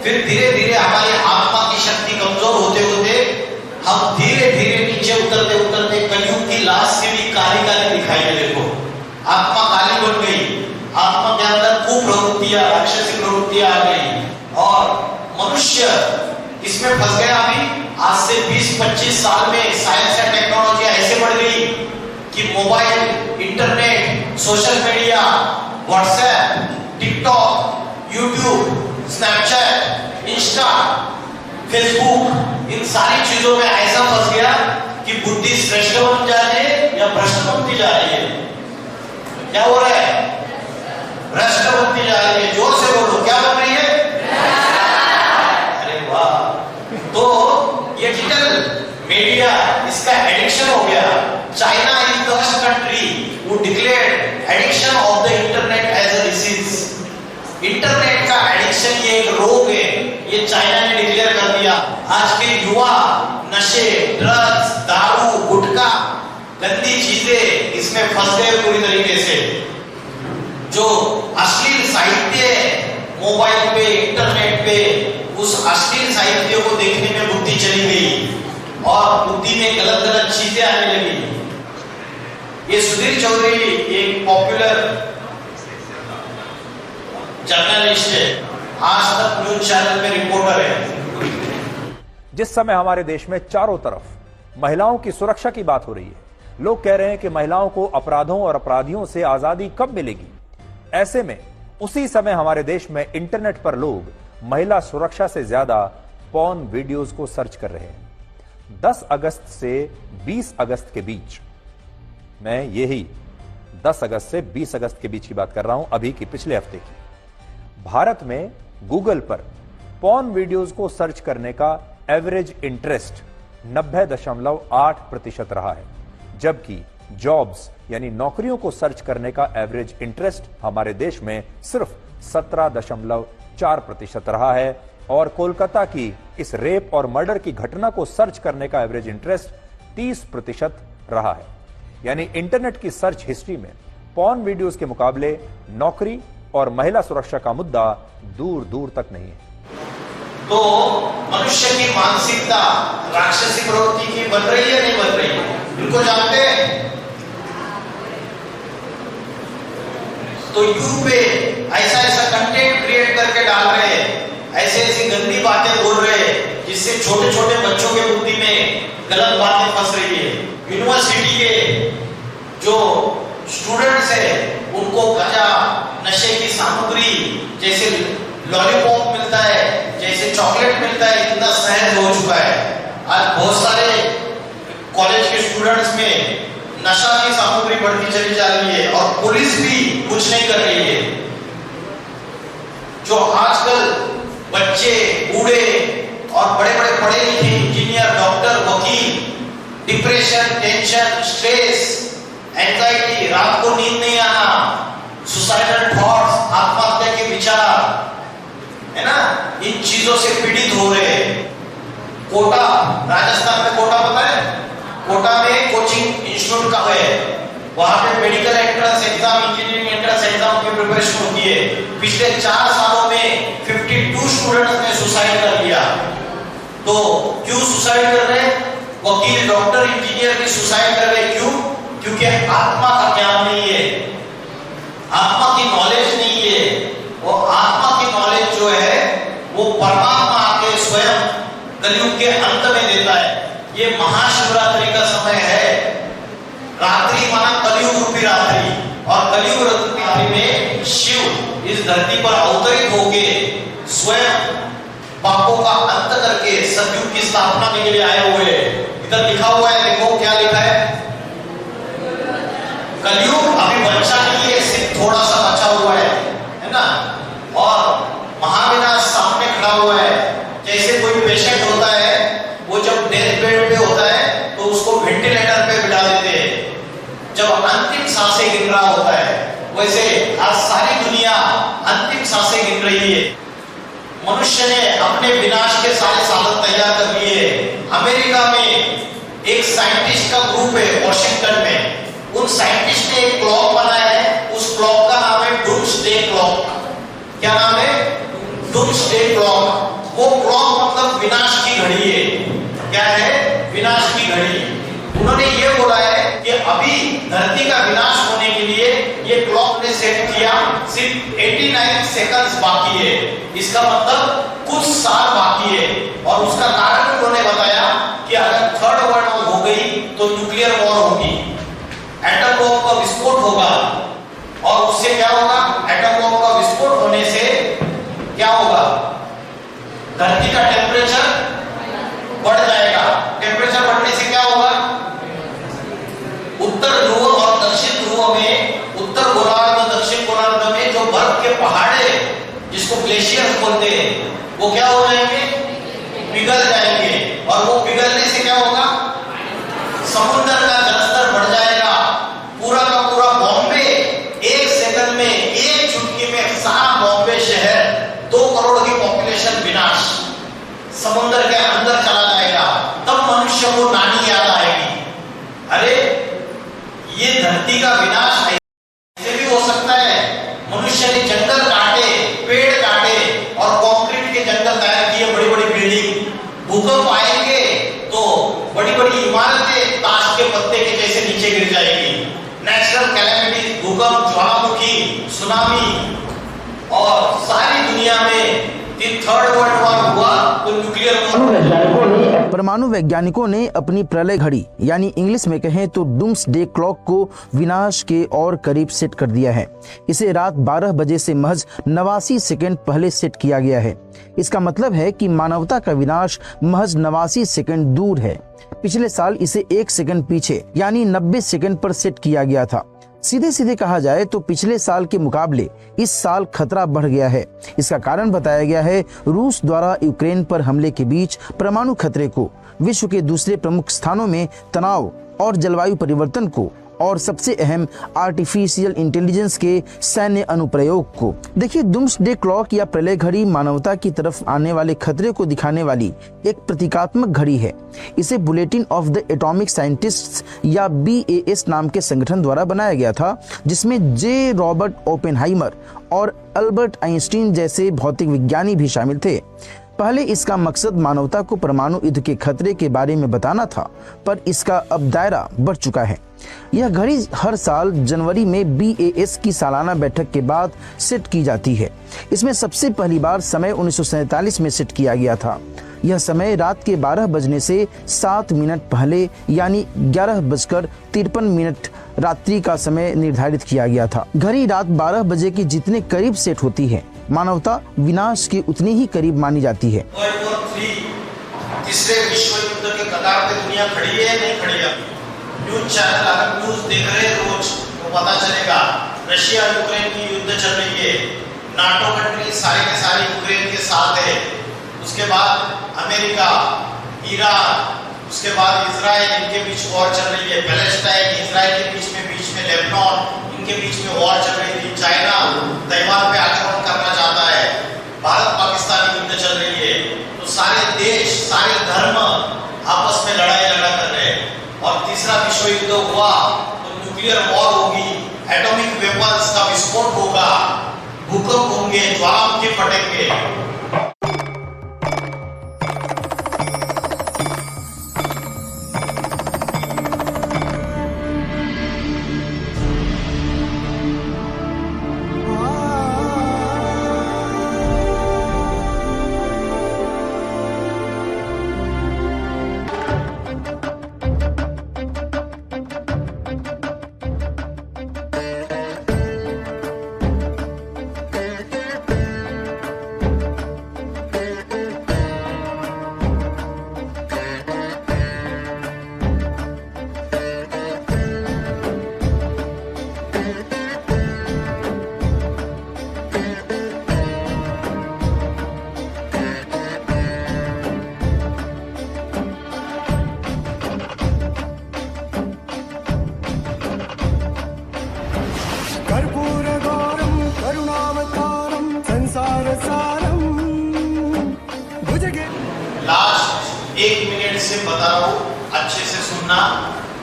फिर धीरे धीरे हमारी आत्मा की शक्ति कमजोर होते होते हम धीरे धीरे नीचे उतरते उतरते कलयुग की लास्ट सीढ़ी काली काली दिखाई दे। देखो, आत्मा काली बन गई, आत्मा के अंदर कुप्रवृत्तियां, राक्षसी प्रवृत्तियां आ गई और मनुष्य इसमें फंस गया। अभी आज से 20-25 साल में साइंस एंड टेक्नोलॉजी ऐसे बढ़ गई कि mobile, internet, social media, WhatsApp, TikTok, YouTube, Snapchat, Insta, Facebook, इन सारी चीजों में ऐसा फंस गया कि बुद्धि श्रेष्ठ बन जा रही है या भ्रष्ट बनती जा रही है। क्या हो रहा है? भ्रष्ट बनती जा रही है। जोर से बोलो, क्या बन रही है? अरे वाह। तो डिजिटल मीडिया, इसका एडिक्शन हो गया। China is the first country who declared addiction of the internet as a disease. Internet का एडिक्शन ये एक रोग है, ये चाइना ने डिक्लेयर कर दिया। आज के युवा नशे, ड्रग्स, दारू, गुटखा, गंदी चीजें इसमें फंस गए पूरी तरीके से। जो अश्लील साहित्य मोबाइल पे, इंटरनेट पे, उस अश्लील साहित्य को देखने में बुद्धि चली गई और बुद्धि में गलत गलत चीजें आने लगी। ये सुधीर चौधरी एक पॉपुलर जर्नलिस्ट है, आज तक न्यूज चैनल में रिपोर्टर है। जिस समय हमारे देश में चारों तरफ महिलाओं की सुरक्षा की बात हो रही है, लोग कह रहे हैं कि महिलाओं को अपराधों और अपराधियों से आजादी कब मिलेगी। ऐसे में उसी समय हमारे देश में इंटरनेट पर लोग महिला सुरक्षा से ज्यादा पॉर्न वीडियोस को सर्च कर रहे हैं। 10 अगस्त से 20 अगस्त के बीच, मैं यही 10 अगस्त से 20 अगस्त के बीच की बात कर रहा हूं, अभी की पिछले हफ्ते की, भारत में गूगल पर पॉर्न वीडियोस को सर्च करने का एवरेज इंटरेस्ट 90.8% रहा है, जबकि जॉब्स यानी नौकरियों को सर्च करने का एवरेज इंटरेस्ट हमारे देश में सिर्फ 17.4% रहा है। और कोलकाता की इस रेप और मर्डर की घटना को सर्च करने का एवरेज इंटरेस्ट 30% रहा है। यानी इंटरनेट की सर्च हिस्ट्री में पॉर्न वीडियोस के मुकाबले नौकरी और महिला सुरक्षा का मुद्दा दूर दूर तक नहीं है। तो मनुष्य की मानसिकता राक्षसी प्रवृत्ति की बन रही है, नहीं बन रही है? इनको जानते हैं? तो यूट्यूब पे ऐसा ऐसा कंटेंट क्रिएट करके डाल रहे हैं, ऐसे ऐसी गंदी बातें बोल रहे हैं, जिससे छोटे छोटे बच्चों के बुद्धि में गलत बातें फंस रही है। यूनिवर्सिटी के जो स्टूडेंट्स है उनको गजा, नशे की सामग्री, जैसे लॉलीपॉप मिलता है, जैसे चॉकलेट मिलता है, इतना सहज हो चुका है। आज बहुत सारे कॉलेज के स्टूडेंट्स में नशा की सामग्री बढ़ती चली जा रही है और पुलिस भी कुछ नहीं कर रही है। जो आजकल बच्चे, बूढ़े और बड़े बड़े पढ़े लिखे इंजीनियर, डॉक्टर, वकील, डिप्रेशन, टेंशन, स्ट्रेस, एंजाइटी, रात को नींद नहीं आना, सुसाइडल थॉट्स, आत्महत्या के विचार, है ना, इन चीजों से पीड़ित हो रहे हैं। कोटा, राजस्थान में कोटा पता है? कोटा में कोचिंग इंस्टीट्यूट का है, वहां पे medical entrance exam, engineering entrance exam की प्रिपरेशन होती है। पिछले 4 सालों में 52 स्टूडेंट्स ने सुसाइड कर लिया। तो क्यों सुसाइड कर रहे हैं? वकील, डॉक्टर, इंजीनियर भी सुसाइड कर रहे हैं। क्यों? क्योंकि आत्मा का ज्ञान नहीं है, आत्मा की नॉलेज नहीं है। वो आत्मा की नॉलेज जो है वो परमात्मा आके स्वयं कलयुग के अंत में देता है। ये महाशिवरात्रि का समय है। रात्रि माना कलयुग रूपी रात्रि, और कलयुग रूपी रात्रि में शिव इस धरती पर अवतरित होके स्वयं पापों का अंत करके सतयुग की स्थापना के लिए आए हुए। इधर लिखा हुआ है, देखो क्या लिखा है। कलयुग अभी बच्चा नहीं है, सिर्फ थोड़ा सा बचा हुआ है ना, और महाविनाश सामने खड़ा हुआ है। जैसे कोई पेशेंट होता है, वो जब डेथ बेड पे होता है तो उसको वेंटिलेटर पे बिठा देते हैं जब अंतिम सांसें गिन रहा होता है। वैसे आज सारी दुनिया अंतिम सांसें गिन रही है। मनुष्य ने अपने विनाश के सारे साधन तैयार कर लिए। अमेरिका में एक साइंटिस्ट का ग्रुप है वॉशिंगटन में, उन साइंटिस्ट ने एक क्लॉक बनाया है। उस क्लॉक का नाम है डूम्सडे क्लॉक। क्या नाम है? Doomsday clock. वो क्लॉक मतलब विनाश की घड़ी है। क्या है? विनाश की घड़ी। उन्होंने ये बोला है कि अभी धरती का विनाश होने के लिए ये क्लॉक ने सेट किया, सिर्फ 89 सेकंड्स बाकी है। इसका मतलब कुछ साल बाकी है। और उसका कारण उन्होंने बताया कि अगर थर्ड वर्ल्ड वॉर हो गई तो न्यूक्लियर वॉर होगी, एटम बम का विस्फोट होगा, और उससे क्या होगा? एटम बम का विस्फोट होने से क्या होगा? धरती का टेम्परेचर बढ़ जाएगा। टेम्परेचर बढ़ने से क्या होगा? उत्तर ध्रुव और दक्षिण ध्रुव में, उत्तर गोलार्ध और दक्षिण गोलार्ध में जो बर्फ के पहाड़ है, जिसको ग्लेशियर्स बोलते हैं, वो क्या हो जाएंगे? पिघल जाएंगे। और वो पिघलने से क्या होगा? समुद्र का जलस्तर बढ़ जाएगा, पूरा का पूरा धरती का विनाश ऐसे भी हो सकता है। मनुष्य ने जंगल काटे, पेड़ काटे और कंक्रीट के जंगल तैयार किए, बड़ी बड़ी बिल्डिंग। भूकंप आएंगे तो बड़ी बड़ी इमारतें ताश के पत्ते के जैसे नीचे गिर जाएगी। नेचुरल कैलेमिटी, भूकंप, ज्वालामुखी, सुनामी, और सारी दुनिया में थर्ड वर्ल्ड वॉर हुआ तो न्यूक्लियर। परमाणु वैज्ञानिकों ने अपनी प्रलय घड़ी यानी इंग्लिश में कहें तो डूम्सडे क्लॉक को विनाश के और करीब सेट कर दिया है। इसे रात 12 बजे से महज 89 सेकंड पहले सेट किया गया है। इसका मतलब है कि मानवता का विनाश महज 89 सेकंड दूर है। पिछले साल इसे 1 सेकंड पीछे यानी 90 सेकंड पर सेट किया गया था। सीधे सीधे कहा जाए तो पिछले साल के मुकाबले इस साल खतरा बढ़ गया है। इसका कारण बताया गया है रूस द्वारा यूक्रेन पर हमले के बीच परमाणु खतरे को, विश्व के दूसरे प्रमुख स्थानों में तनाव और जलवायु परिवर्तन को, और सबसे अहम आर्टिफिशियल इंटेलिजेंस के सैन्य अनुप्रयोग को। देखिए, डूम्सडे क्लॉक या प्रलय घड़ी मानवता की तरफ आने वाले खतरे को दिखाने वाली एक प्रतीकात्मक घड़ी है। इसे bulletin of the atomic scientists या BAS नाम के संगठन द्वारा बनाया गया था, जिसमें जे रॉबर्ट ओपेनहाइमर और अल्बर्ट आइंस्टीन जैसे भौतिक विज्ञानी भी शामिल थे। पहले इसका मकसद मानवता को परमाणु युद्ध के खतरे के बारे में बताना था, पर इसका अब दायरा बढ़ चुका है। यह घड़ी हर साल जनवरी में BAS की सालाना बैठक के बाद सेट की जाती है। इसमें सबसे पहली बार समय 1947 में सेट किया गया था। यह समय रात के 12 बजने से 7 मिनट पहले यानी 11:53 रात्रि का समय निर्धारित किया गया था। घड़ी रात 12 बजे के जितने करीब सेट होती है, मानवता विनाश के उतनी ही करीब मानी जाती है। तीसरे विश्व युद्ध के कगार पे दुनिया खड़ी है, नहीं खड़ी है? न्यूज चैनल अगर न्यूज देख रहे हैं रोज तो पता चलेगा रशिया यूक्रेन की युद्ध चल रही है। नाटो कंट्री सारे के सारे यूक्रेन के साथ है। उसके बाद अमेरिका, ईरान, उसके बाद इजराइल, इनके बीच वॉर चल रही है। पैलेस्टाइन, इजराइल के बीच में लेबनान, इनके बीच में वॉर चल रही थी। चाइना ताइवान पे आक्रमण करना चाहता है। भारत पाकिस्तान की युद्ध चल रही है। तो सारे देश, सारे धर्म आपस में लड़ाई लड़ा कर रहे हैं। और तीसरा विश्व युद्ध हुआ तो न्यूक्लियर वॉर होगी, एटॉमिक वेपन्स का विस्फोट होगा, भूकंप होंगे, ज्वालामुखी फटेंगे। लास्ट 1 मिनट से बता रहा हूं, अच्छे से सुनना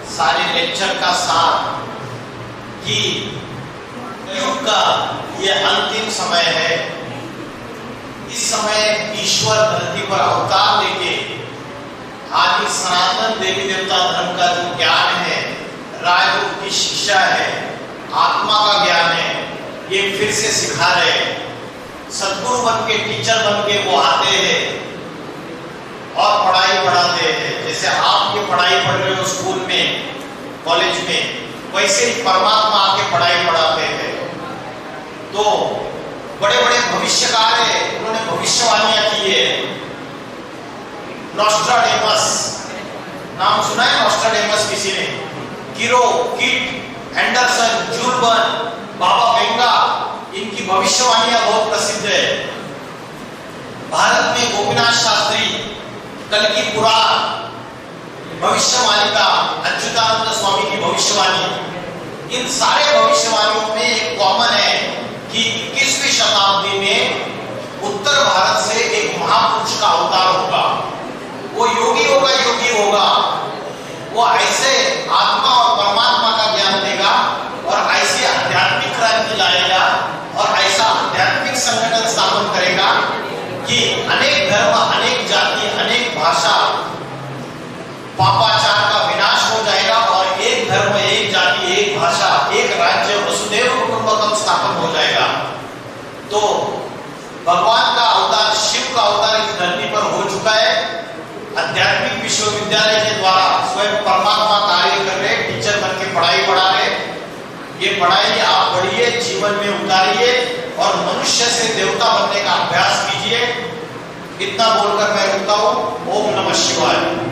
सारे लेक्चर का सार कि युग का ये अंतिम समय है। इस समय ईश्वर धरती पर अवतार लेके आज इस सनातन देवी देवता धर्म का जो ज्ञान है, राजयोग की शिक्षा है, आत्मा का ज्ञान है, ये फिर से सिखा रहे हैं। सद्गुरु बन के, टीचर बन के वो आते हैं और पढ़ाई पढ़ाते हैं। जैसे आप ये पढ़ाई पढ़ रहे हो स्कूल में, कॉलेज में, वैसे ही परमात्मा आके पढ़ाई पढ़ाते हैं। तो बड़े बड़े भविष्यकार है, उन्होंने भविष्यवाणियां की है। नॉस्ट्राडेमस नाम सुना है? नॉस्ट्राडेमस किसी ने? किरो, किट, एंडरसन, जूलबर्न, बाबा वेंगा, इनकी भविष्यवाणियां बहुत प्रसिद्ध है। भारत में गोपीनाथ शास्त्री, कल्कि पुराण, भविष्यवाणिका, अच्युतानंद स्वामी की भविष्यवाणी, इन सारे भविष्यवाणियों में एक कॉमन है कि 21वीं शताब्दी में उत्तर भारत से एक महापुरुष का अवतार होगा। वो योगी होगा, वो ऐसे आत्मा और परमात्मा का ज्ञान देगा कि अनेक धर्म, अनेक जाति, अनेक भाषा, पापाचार का विनाश हो जाएगा और एक धर्म, एक जाति, एक भाषा, एक राज्य, वसुधैव कुटुंबकम स्थापन हो जाएगा। तो भगवान का अवतार, शिव का अवतार इस धरती पर हो चुका है। आध्यात्मिक विश्वविद्यालय के द्वारा स्वयं परमात्मा कार्य कर रहे, टीचर बन के पढ़ाई पढ़ा रहे। ये पढ़ाई आप पढ़िए, जीवन में उतारिए और मनुष्य से देवता बनने का अभ्यास कीजिए। इतना बोलकर मैं रुकता हूं। ओम नमः शिवाय।